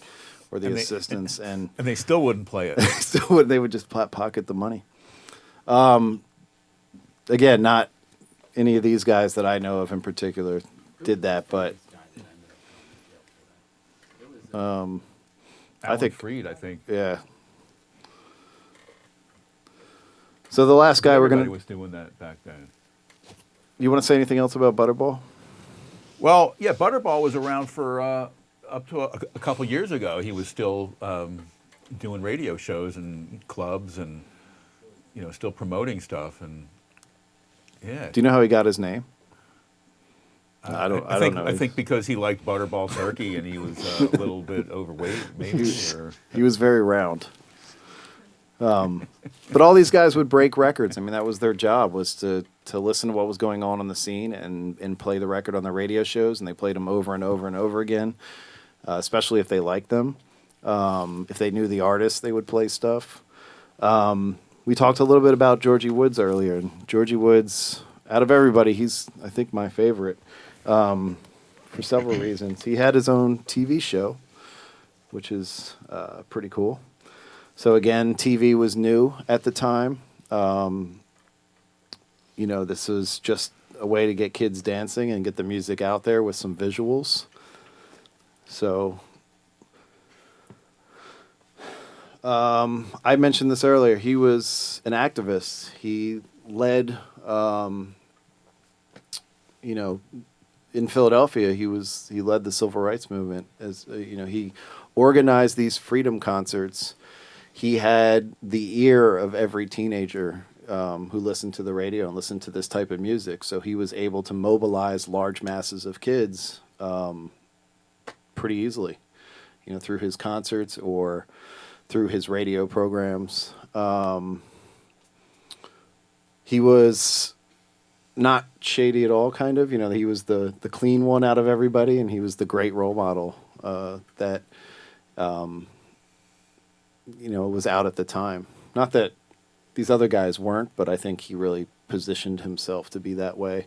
or the And they- assistants, and and they still wouldn't play it. so they would just pocket the money. Again, not any of these guys that I know of in particular did that, but Alan think- Freed, I think. yeah. So the last guy we're Everybody gonna. was doing that back then. You want to say anything else about Butterball? Well, yeah, Butterball was around for up to a couple years ago. He was still doing radio shows and clubs, and still promoting stuff. And yeah, Do you know how he got his name? I don't know. I think because he liked Butterball turkey, and he was a little bit overweight, maybe. Or He was very round. But all these guys would break records. I mean, that was their job, was to listen to what was going on the scene and play the record on the radio shows, and they played them over and over and over again, especially if they liked them. If they knew the artist, they would play stuff. We talked a little bit about Georgie Woods earlier, and Georgie Woods, out of everybody, he's, I think, my favorite for several reasons. He had his own TV show, which is pretty cool. So again, TV was new at the time. This was just a way to get kids dancing and get the music out there with some visuals. So I mentioned this earlier. He was an activist. He led, in Philadelphia, he led the civil rights movement. He organized these freedom concerts. He had the ear of every teenager who listened to the radio and listened to this type of music. So he was able to mobilize large masses of kids pretty easily, through his concerts or through his radio programs. He was not shady at all, kind of. He was the clean one out of everybody, and he was the great role model that was out at the time. Not that these other guys weren't, but I think he really positioned himself to be that way.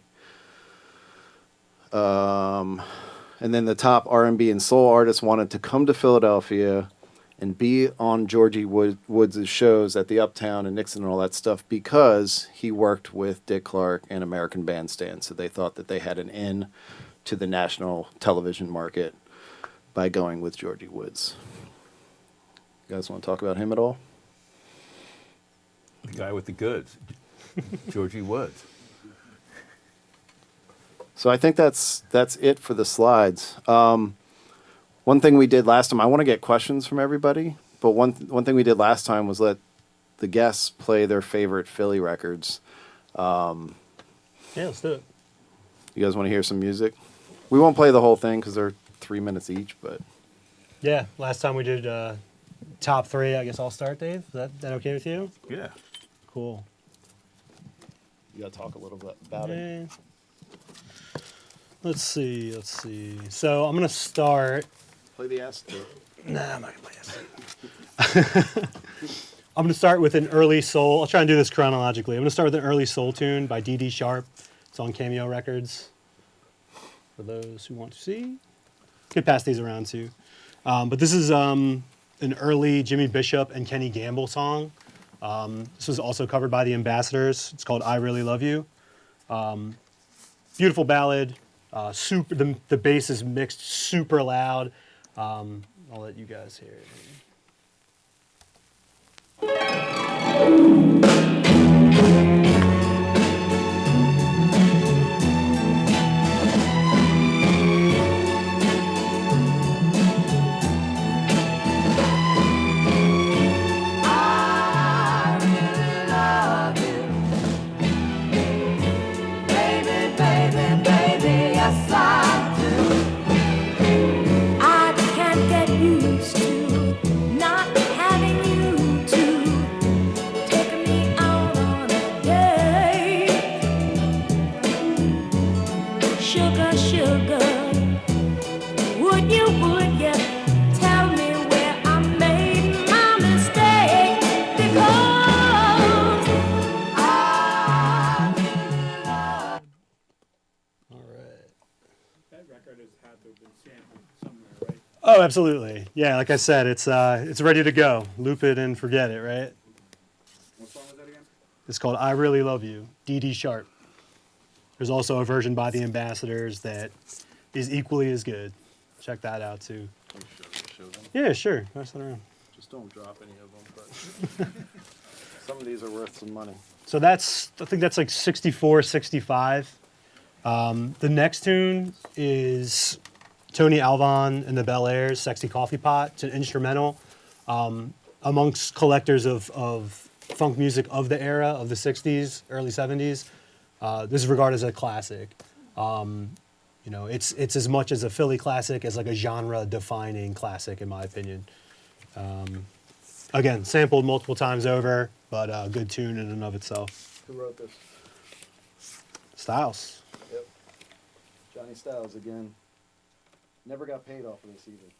And then the top R&B and soul artists wanted to come to Philadelphia and be on Georgie Woods' shows at the Uptown and Nixon and all that stuff because he worked with Dick Clark and American Bandstand. So they thought that they had an in to the national television market by going with Georgie Woods. You guys want to talk about him at all? The guy with the goods, Georgie Woods. So I think that's it for the slides. One thing we did last time, I want to get questions from everybody, but one thing we did last time was let the guests play their favorite Philly records. Yeah, let's do it. You guys want to hear some music? We won't play the whole thing because they're 3 minutes each, but Yeah, last time we did top 3. I guess I'll start, Dave. Is that okay with you? Yeah. Cool. you got to talk a little bit about it. Yeah. Let's see. So I'm gonna start. Play the S too. Nah, I'm not gonna play this. I'm gonna start with an early soul. I'll try and do this chronologically. I'm gonna start with an early soul tune by D.D. Sharp. It's on Cameo Records. For those who want to see, could pass these around too. But this is an early Jimmy Bishop and Kenny Gamble song. This was also covered by the Ambassadors. It's called "I Really Love You." Beautiful ballad. Super. The bass is mixed super loud. I'll let you guys hear it. Oh, absolutely. Yeah, like I said, it's ready to go. Loop it and forget it, right? What song was that again? It's called "I Really Love You," D.D. Sharp. There's also a version by the Ambassadors that is equally as good. Check that out too. Show them. Yeah, sure. Pass it around. Just don't drop any of them. But some of these are worth some money. So I think that's like 64, 65. The next tune is Tony Alvan and the Bel Airs, "Sexy Coffee Pot." It's an instrumental. Amongst collectors of funk music of the era, of the 60s, early 70s, this is regarded as a classic. It's as much as a Philly classic as like a genre-defining classic, in my opinion. Again, sampled multiple times over, but a good tune in and of itself. Who wrote this? Styles. Yep. Johnny Styles again. Never got paid off of this either.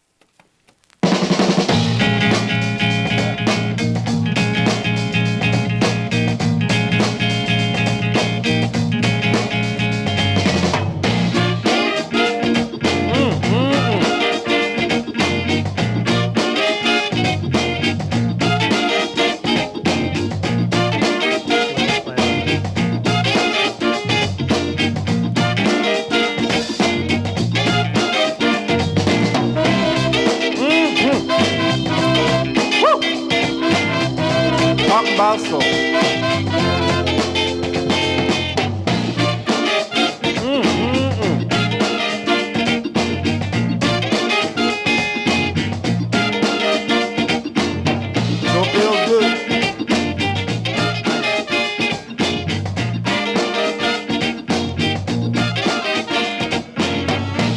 Basso. Don't feel good.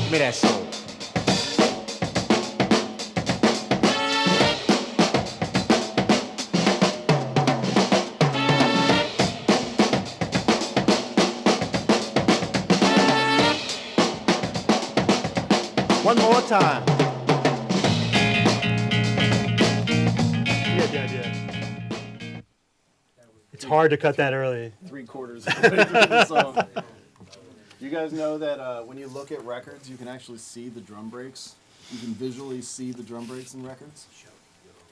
Give me that soul. One more time. Yeah. It's hard to cut that early. 3/4 of the way through the song. You guys know that when you look at records, you can actually see the drum breaks. You can visually see the drum breaks in records.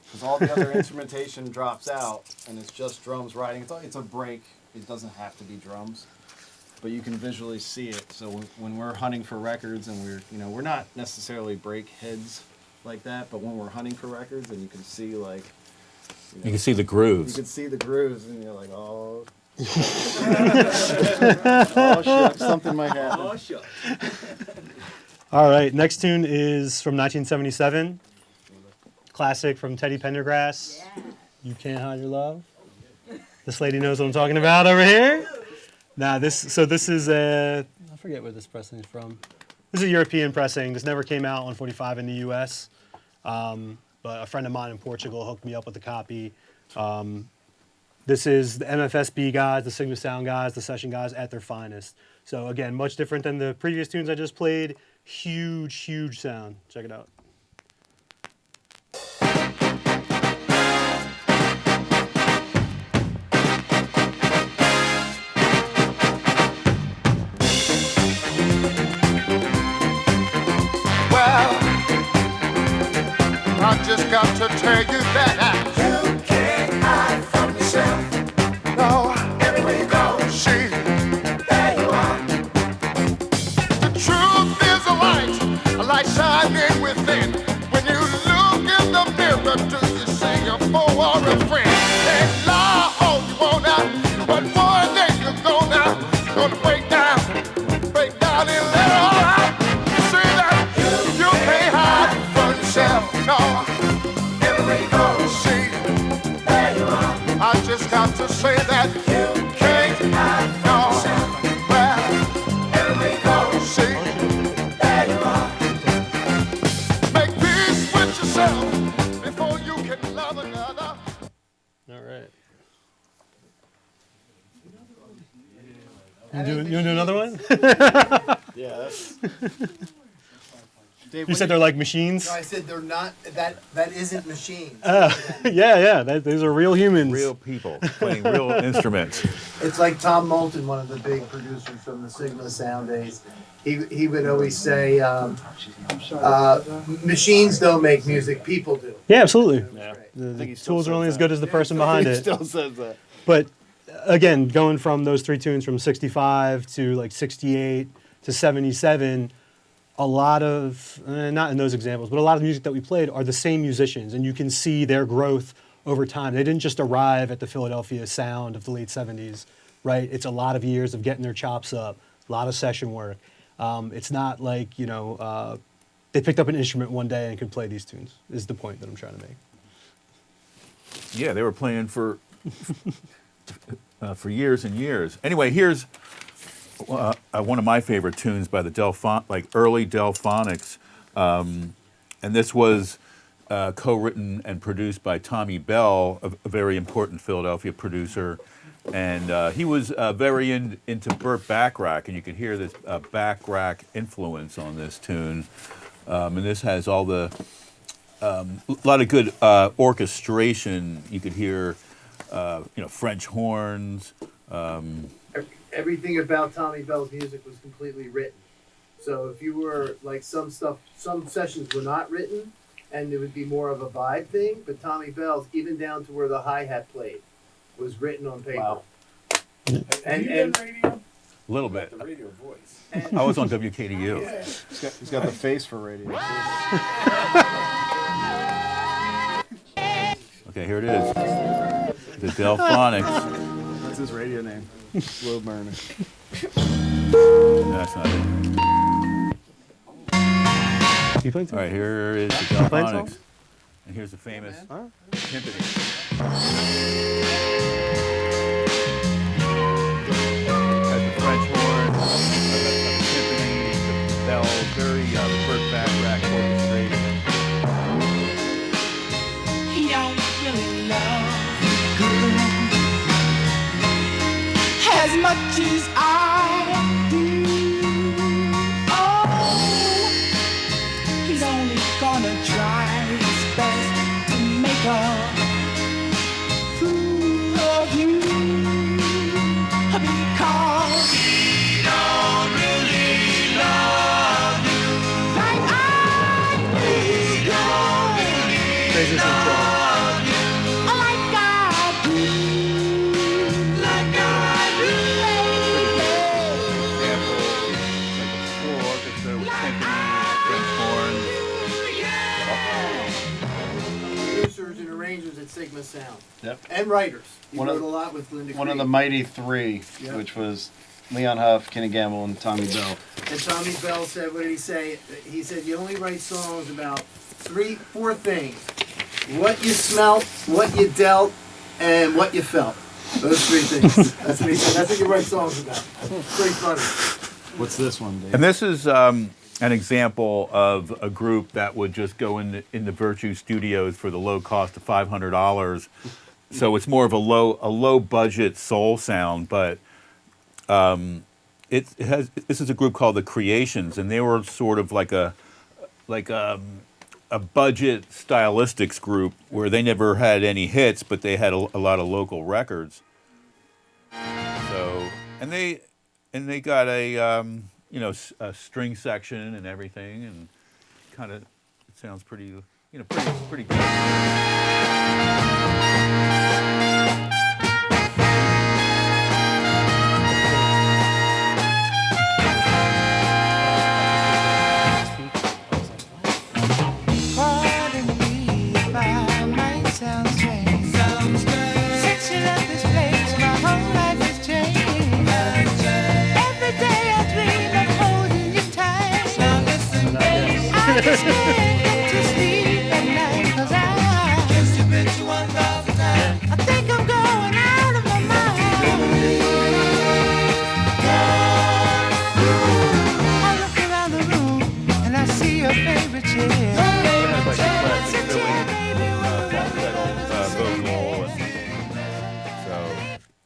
Because all the other instrumentation drops out, and it's just drums riding. It's a break. It doesn't have to be drums, but you can visually see it. So when we're hunting for records, and we're not necessarily break heads like that, but when we're hunting for records, and you can see like You can see the You grooves. can see the grooves, and you're like, oh. Oh, shit, something might happen. Oh, sure. All right, next tune is from 1977. Classic from Teddy Pendergrass. You Can't Hide Your Love. This lady knows what I'm talking about over here. Now, this is I forget where this pressing is from. This is a European pressing. This never came out on 45 in the U.S., but a friend of mine in Portugal hooked me up with a copy. This is the MFSB guys, the Sigma Sound guys, the session guys at their finest. So again, much different than the previous tunes I just played. Huge, huge sound. Check it out. Well, I just got to tell you that you can't hide from yourself. No, everywhere you go, see, there you are. The truth is a light shining within. When you look in the mirror, do you see a foe or a friend? Can't lie all you wanna, but one day you're gonna break down and let it all out. See that you can't hide from yourself. No, everywhere you go, see, there you are. I just got to say that you can't hide from yourself. Well, everywhere you go, see, there you are. Make peace with yourself before you can love another. All right. You want to do another one? Yeah, that's. Dave, You when said they're like machines? No, I said they're not. That isn't machines. Yeah. These are real humans. Real people playing real instruments. It's like Tom Moulton, one of the big producers from the Sigma Sound days. He would always say, machines don't make music, people do. Yeah, absolutely. Yeah. The tools are only as good as the person behind He it. still says that. But again, going from those three tunes from 65 to like 68 to 77, a lot of, not in those examples, but a lot of music that we played are the same musicians, and you can see their growth over time. They didn't just arrive at the Philadelphia sound of the late 70s, right? It's a lot of years of getting their chops up, a lot of session work. It's not like, they picked up an instrument one day and could play these tunes, is the point that I'm trying to make. Yeah, they were playing for years and years. Anyway, here's one of my favorite tunes by the early Delphonics, and this was co-written and produced by Tommy Bell, a very important Philadelphia producer, and he was very into Burt Bacharach, and you can hear this Bacharach influence on this tune, and this has all the a lot of good orchestration. You could hear French horns. Everything about Tommy Bell's music was completely written. So if you were like some sessions were not written, and it would be more of a vibe thing. But Tommy Bell's, even down to where the hi-hat played, was written on paper. Wow. And A little bit. The radio voice. I was on WKDU. He's got the face for radio. Okay, here it is. The Delphonics. That's his radio name. Slow burner. No, that's not it. You playing All right, here is the playing some? Delphonics. And here's the famous timpani. Has the French horn, the timpani, the bell, very Burt Bacharach orchestrated. He don't really love you, girl, as much as I do. Oh, he's only gonna try his best to make a fool of you, because he don't really love you like I do. He don't really love you like I do. Like I do. Example, like a full orchestra with timpani and French horns. producers and arrangers at and Sigma sound. Yep. And writers. He One wrote of- a lot with Linda One of Creed. the mighty three, Yep. which was Leon Huff, Kenny Gamble, and Tommy Bell. And Tommy Bell said, what did he say? He said, you only write songs about 4 things. What you smelt, what you dealt, and what you felt. Those 3 things. That's what he said. That's what you write songs about. Pretty funny. What's this one, Dave? And this is an example of a group that would just go in the Virtue Studios for the low cost of $500. So it's more of a low budget soul sound, but this is a group called the Creations, and they were sort of like a budget stylistics group where they never had any hits, but they had a lot of local records. So and they got a a string section and everything, and kind of it sounds pretty pretty good. Pardon me if I might sound strange. Since you left this place, my whole life has changed. Every day I dream of holding you tight. I just can't get to sleep at night 'cause I think I'm going out of my mind. I look around the room and I see your favorite chair.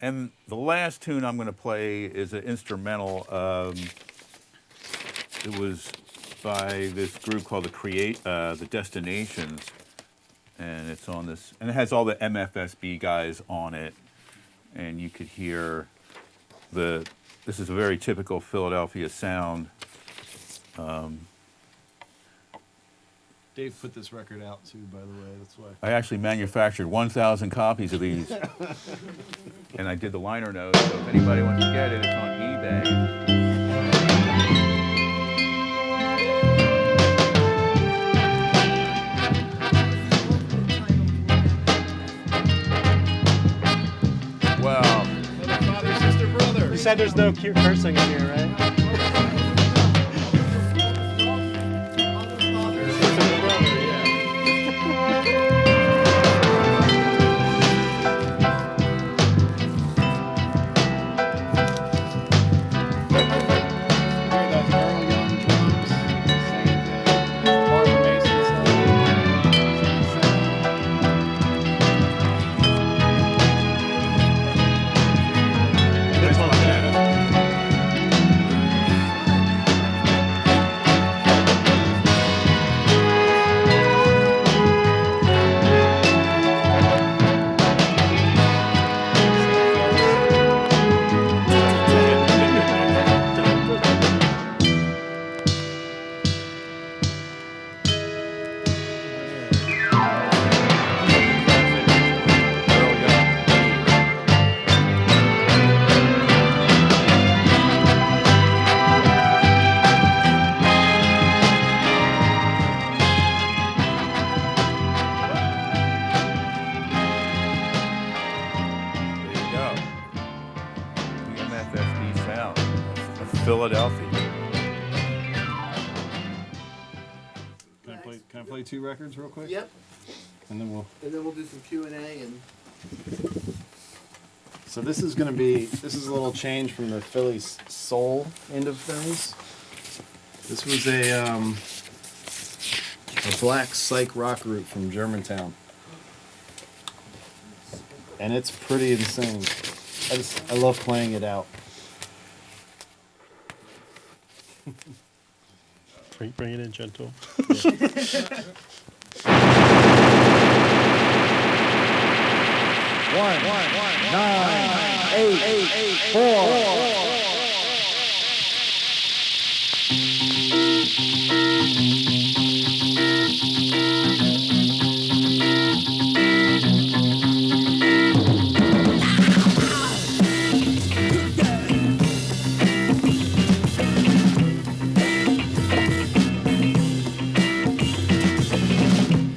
And the last tune I'm going to play is an instrumental. It was by this group called the Destinations, and it's on this, and it has all the MFSB guys on it, and you could hear this is a very typical Philadelphia sound. Dave put this record out too, by the way. That's why. I actually manufactured 1,000 copies of these, and I did the liner notes. So if anybody wants to get it, it's on eBay. Well, Father, sister, brother. You said there's no cursing in here, right? Philadelphia. Can I play 2 records real quick? Yep. And then we'll. And then we'll do some Q&A and. So this is a little change from the Philly soul end of things. This was a black psych rock group from Germantown, and it's pretty insane. I love playing it out. Bring it in, gentle. 1, 9, 8, 4.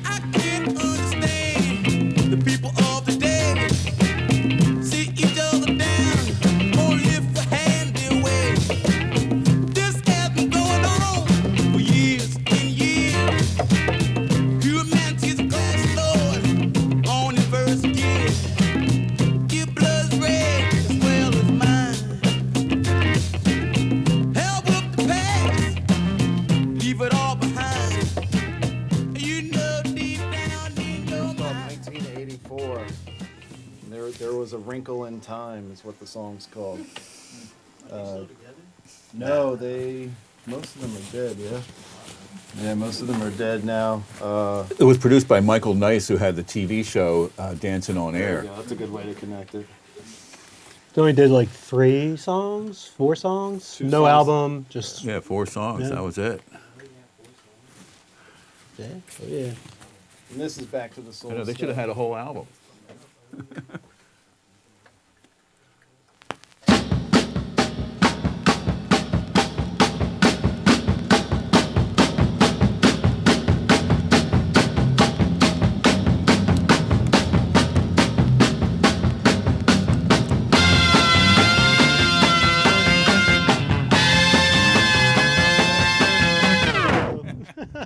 I can't understand the people There Was a Wrinkle in Time is what the song's called. No, most of them are dead, yeah. Yeah, most of them are dead now. It was produced by Michael Nice, who had the TV show Dancing on Air. Yeah, that's a good way to connect it. They only did like 3 songs, 4 songs, Two no songs. album, just Yeah, 4 songs. Yeah. That was it. yeah, yeah. And this is back to the soul. I know, they should have had a whole album.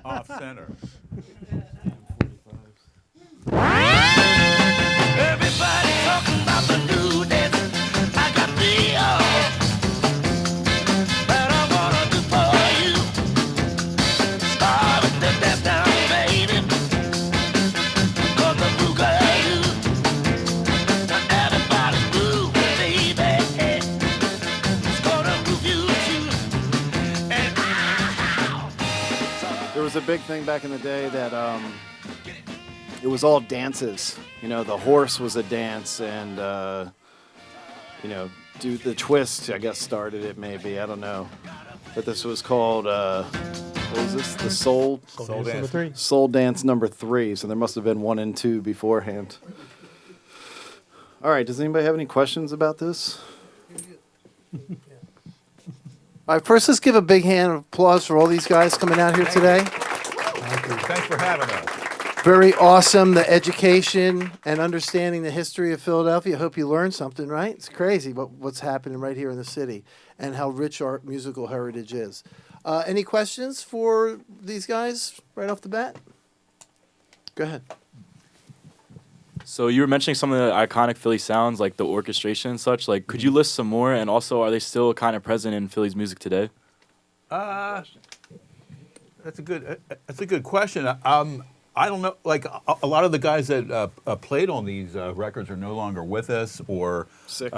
Off center. Everybody talking about the new dance. I got the that I wanna do for you. Start with the dance now, baby. Cause the boogaloo. Now everybody's grooving, baby. It's gonna move you too. And There was a big thing back in the day that it was all dances. You know, the horse was a dance, and do the twist. I guess started it maybe. I don't know, but this was called what was this? The soul Dance number 3. soul dance number 3. So there must have been 1 and 2 beforehand. All right. Does anybody have any questions about this? All right, first let's give a big hand of applause for all these guys coming out here today. Thanks for having us. Very awesome, the education and understanding the history of Philadelphia. I hope you learned something, right? It's crazy what's happening right here in the city and how rich our musical heritage is. Any questions for these guys right off the bat? Go ahead. So you were mentioning some of the iconic Philly sounds, like the orchestration and such. Like, could you list some more? And also, are they still kind of present in Philly's music today? That's a good question. I don't know. Like a lot of the guys that played on these records are no longer with us, or Sick.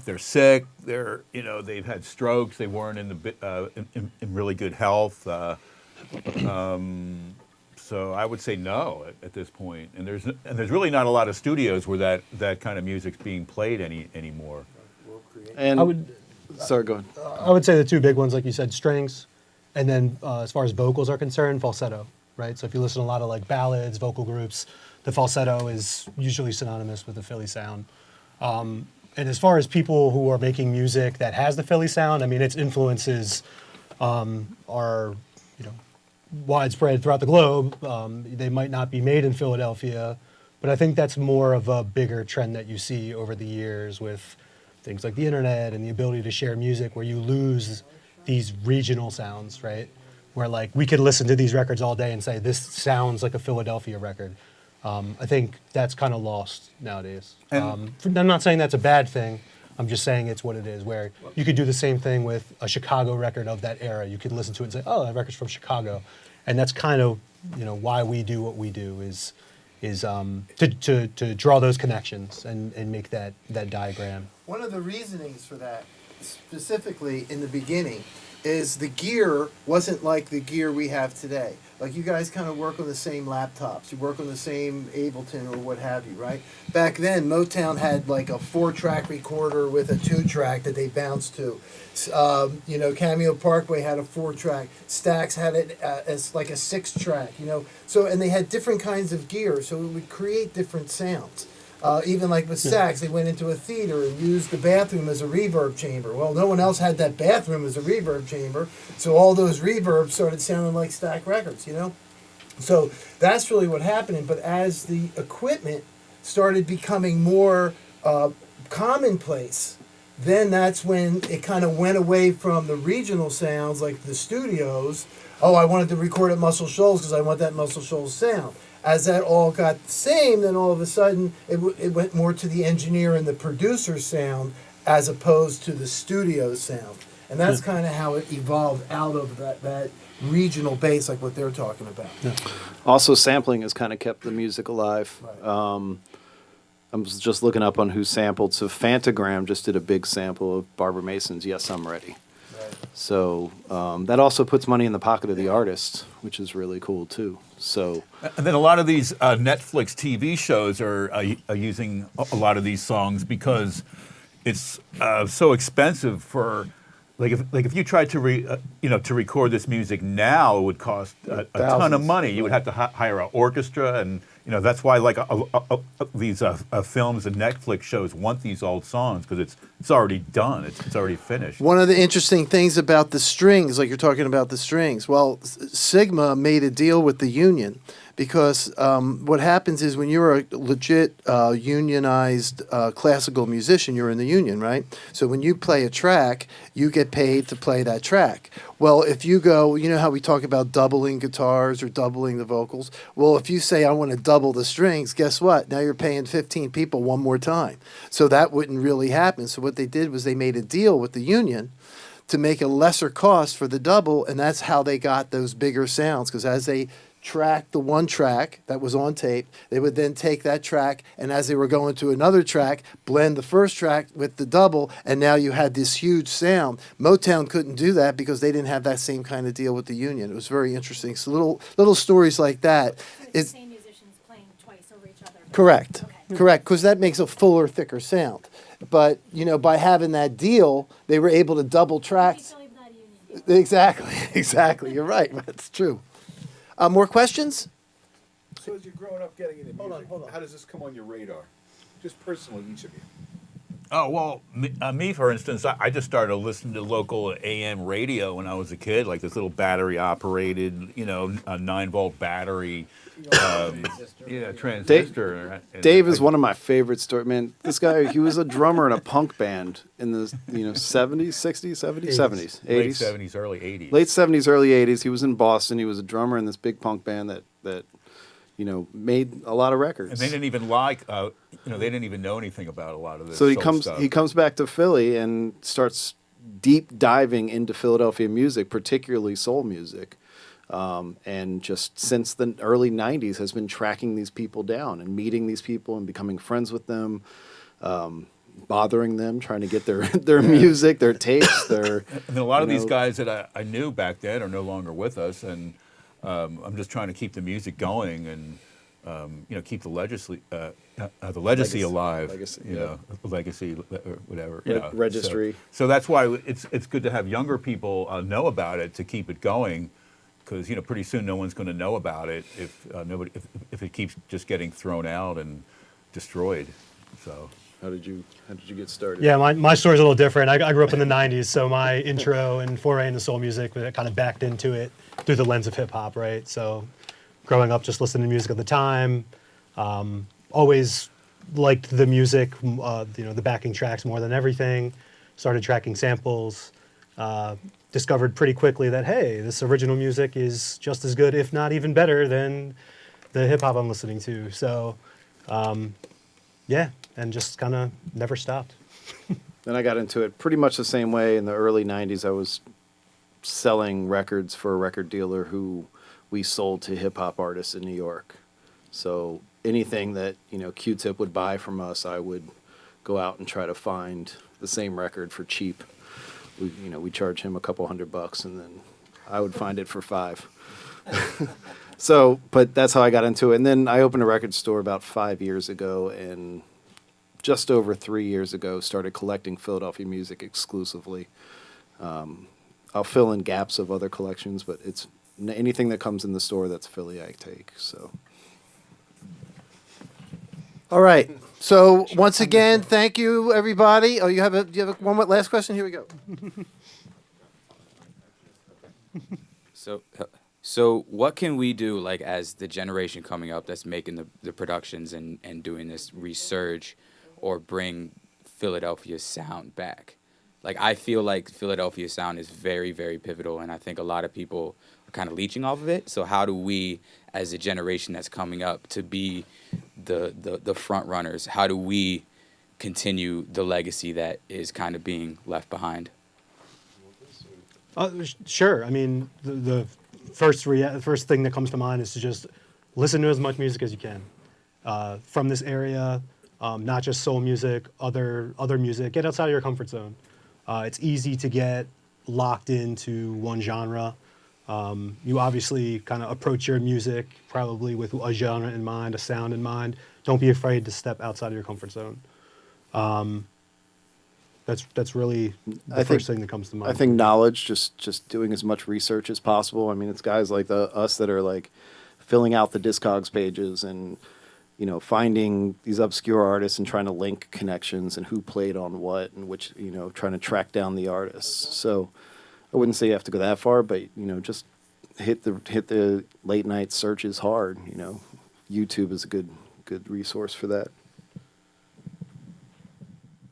They're sick. They've had strokes. They weren't in really good health. So I would say no at this point. And there's really not a lot of studios where that kind of music's being played anymore. And sorry, go ahead. I would say the 2 big ones, like you said, strings, and then as far as vocals are concerned, falsetto, right? So if you listen to a lot of like ballads, vocal groups, the falsetto is usually synonymous with the Philly sound. And as far as people who are making music that has the Philly sound, I mean, its influences are, widespread throughout the globe. They might not be made in Philadelphia, but I think that's more of a bigger trend that you see over the years with things like the internet and the ability to share music, where you lose these regional sounds, right? Where like we could listen to these records all day and say, this sounds like a Philadelphia record. I think that's kind of lost nowadays. I'm not saying that's a bad thing. I'm just saying it's what it is, where you could do the same thing with a Chicago record of that era. You could listen to it and say, oh, that record's from Chicago. And that's kind of, why we do what we do is to draw those connections and make that diagram. One of the reasonings for that, specifically in the beginning, is the gear wasn't like the gear we have today. Like you guys kind of work on the same laptops, you work on the same Ableton or what have you, right? Back then, Motown had like a 4-track recorder with a 2-track that they bounced to. Cameo Parkway had a 4-track. Stax had it as like a 6-track, So, and they had different kinds of gear, so it would create different sounds. Even like with Stax, they went into a theater and used the bathroom as a reverb chamber. Well, no one else had that bathroom as a reverb chamber, so all those reverbs started sounding like Stax records, So that's really what happened. But as the equipment started becoming more commonplace, then that's when it kind of went away from the regional sounds like the studios. Oh, I wanted to record at Muscle Shoals because I want that Muscle Shoals sound. As that all got the same, then all of a sudden it went more to the engineer and the producer sound as opposed to the studio sound. And that's kind of how it evolved out of that regional base, like what they're talking about. Also, sampling has kind of kept the music alive. Right. I was just looking up on who sampled. So Fantagram just did a big sample of Barbara Mason's "Yes, I'm Ready." So that also puts money in the pocket of the artist, which is really cool too. So, And then a lot of these Netflix TV shows are using a lot of these songs because it's so expensive for. Like if you tried to to record this music now, it would cost a ton of money. You would have to hire an orchestra, and that's why like these films and Netflix shows want these old songs because it's already done. It's already finished. One of the interesting things about the strings, like you're talking about the strings, well, Sigma made a deal with the union because what happens is when you're a legit unionized classical musician, you're in the union, right? So when you play a track, you get paid to play that track. Well, if you go, you know how we talk about doubling guitars or doubling the vocals? Well, if you say, I want to double the strings, guess what? Now you're paying 15 people one more time. So that wouldn't really happen. So what they did was they made a deal with the union to make a lesser cost for the double, and that's how they got those bigger sounds, because as they tracked the one track that was on tape, they would then take that track, and as they were going to another track, blend the first track with the double, and now you had this huge sound. Motown couldn't do that because they didn't have that same kind of deal with the union. It was very interesting. So little stories like that. The same musicians playing twice over each other. Correct. Okay. Correct, because that makes a fuller, thicker sound. But, by having that deal, they were able to double tracks. Exactly, exactly. You're right. That's true. More questions? So as you're growing up getting into music, how does this come on your radar? Just personally, each of you. Oh, well, me for instance, I just started listening to local AM radio when I was a kid, like this little battery-operated, a 9-volt battery, transistor. Dave is one of my favorite stories. Man, this guy, he was a drummer in a punk band in the 70s, 60s, 70s, 70s, 80s. Late 70s, early 80s. Late 70s, early 80s. He was in Boston. He was a drummer in this big punk band that made a lot of records. And they didn't even they didn't even know anything about a lot of this. So stuff. he comes back to Philly and starts deep diving into Philadelphia music, particularly soul music. And just since the early 90s has been tracking these people down and meeting these people and becoming friends with them, bothering them, trying to get their music, their tapes, their... And a lot of these guys that I knew back then are no longer with us, and I'm just trying to keep the music going and keep the legacy alive. Legacy or whatever. Registry. So that's why it's good to have younger people know about it to keep it going, because pretty soon no one's going to know about it if it keeps just getting thrown out and destroyed. So. How did you get started? Yeah, my story's a little different. I grew up in the 90s, so my intro and foray into soul music kind of backed into it through the lens of hip hop, right? So growing up just listening to music at the time, always liked the music, the backing tracks more than everything. Started tracking samples, discovered pretty quickly that, hey, this original music is just as good, if not even better, than the hip hop I'm listening to. So, and just kind of never stopped. Then I got into it pretty much the same way. In the early 90s, I was selling records for a record dealer who we sold to hip-hop artists in New York. So anything that, Q-Tip would buy from us, I would go out and try to find the same record for cheap. We charge him a couple $100, and then I would find it for $5. So, but that's how I got into it. And then I opened a record store about 5 years ago, and just over 3 years ago, started collecting Philadelphia music exclusively. I'll fill in gaps of other collections, but it's anything that comes in the store that's Philly, I take. So, All right. So once again, thank you, everybody. Oh, do you have one more last question? Here we go. So what can we do, like, as the generation coming up that's making the productions and doing this resurge or bring Philadelphia's sound back? Like, I feel like Philadelphia's sound is very, very pivotal, and I think a lot of people are kind of leeching off of it. So how do we, as a generation that's coming up, to be the front runners, how do we continue the legacy that is kind of being left behind? Sure. I mean, the first thing that comes to mind is to just listen to as much music as you can from this area. not just soul music, other music. Get outside of your comfort zone. It's easy to get locked into one genre. You obviously kind of approach your music probably with a genre in mind, a sound in mind. Don't be afraid to step outside of your comfort zone. That's really the first thing that comes to mind. I think knowledge, just doing as much research as possible. I mean, it's guys like us that are like filling out the Discogs pages and, you know, finding these obscure artists and trying to link connections and who played on what and which, you know, trying to track down the artists. So I wouldn't say you have to go that far, but, you know, just hit the late night searches hard. You know, YouTube is a good resource for that.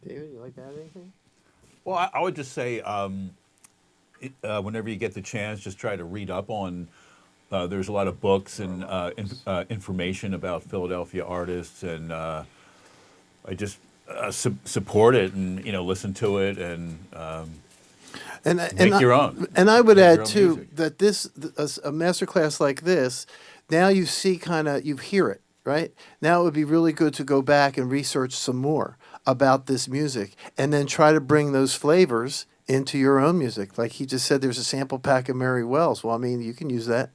David, you like to add anything? Well, I would just say, whenever you get the chance, just try to read up on. There's a lot of books and information about Philadelphia artists, and I just support it and, you know, listen to it and make your own. And I would Make add your own too music. that a masterclass like this, now you see you hear it, right? Now it would be really good to go back and research some more about this music and then try to bring those flavors into your own music. Like he just said, there's a sample pack of Mary Wells. Well, I mean, you can use that,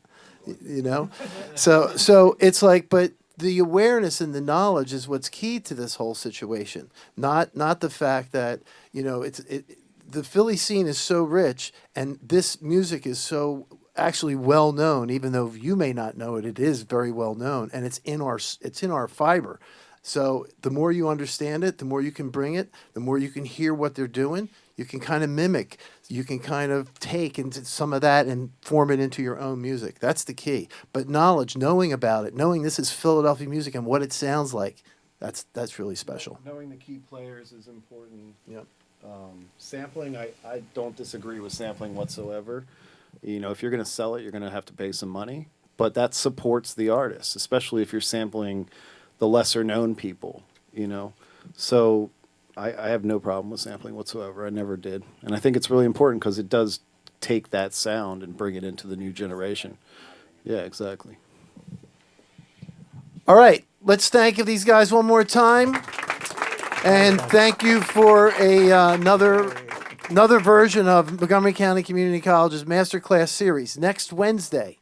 you know? So it's like, but the awareness and the knowledge is what's key to this whole situation. Not the fact that, you know, the Philly scene is so rich and this music is so actually well known, even though you may not know it, it is very well known and it's in our fiber. So the more you understand it, the more you can bring it, the more you can hear what they're doing, you can kind of mimic, you can kind of take into some of that and form it into your own music. That's the key. But knowledge, knowing about it, knowing this is Philadelphia music and what it sounds like, that's really special. Knowing the key players is important. Yep. Sampling, I don't disagree with sampling whatsoever. You know, if you're going to sell it, you're going to have to pay some money. But that supports the artist, especially if you're sampling the lesser known people, you know. So I have no problem with sampling whatsoever. I never did. And I think it's really important because it does take that sound and bring it into the new generation. Yeah, exactly. All right, let's thank these guys one more time. And thank you for another version of Montgomery County Community College's Masterclass series. Next Wednesday,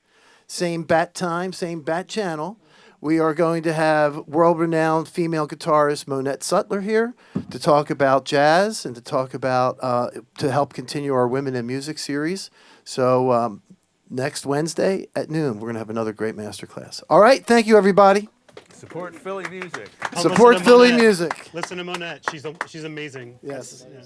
same bat time, same bat channel. We are going to have world-renowned female guitarist Monette Sutler here to talk about jazz and to talk about, to help continue our Women in Music series. So next Wednesday at noon, we're going to have another great masterclass. All right, thank you, everybody. Support Philly music. Support Philly music. Listen to Monette. She's amazing. Yes. Yeah.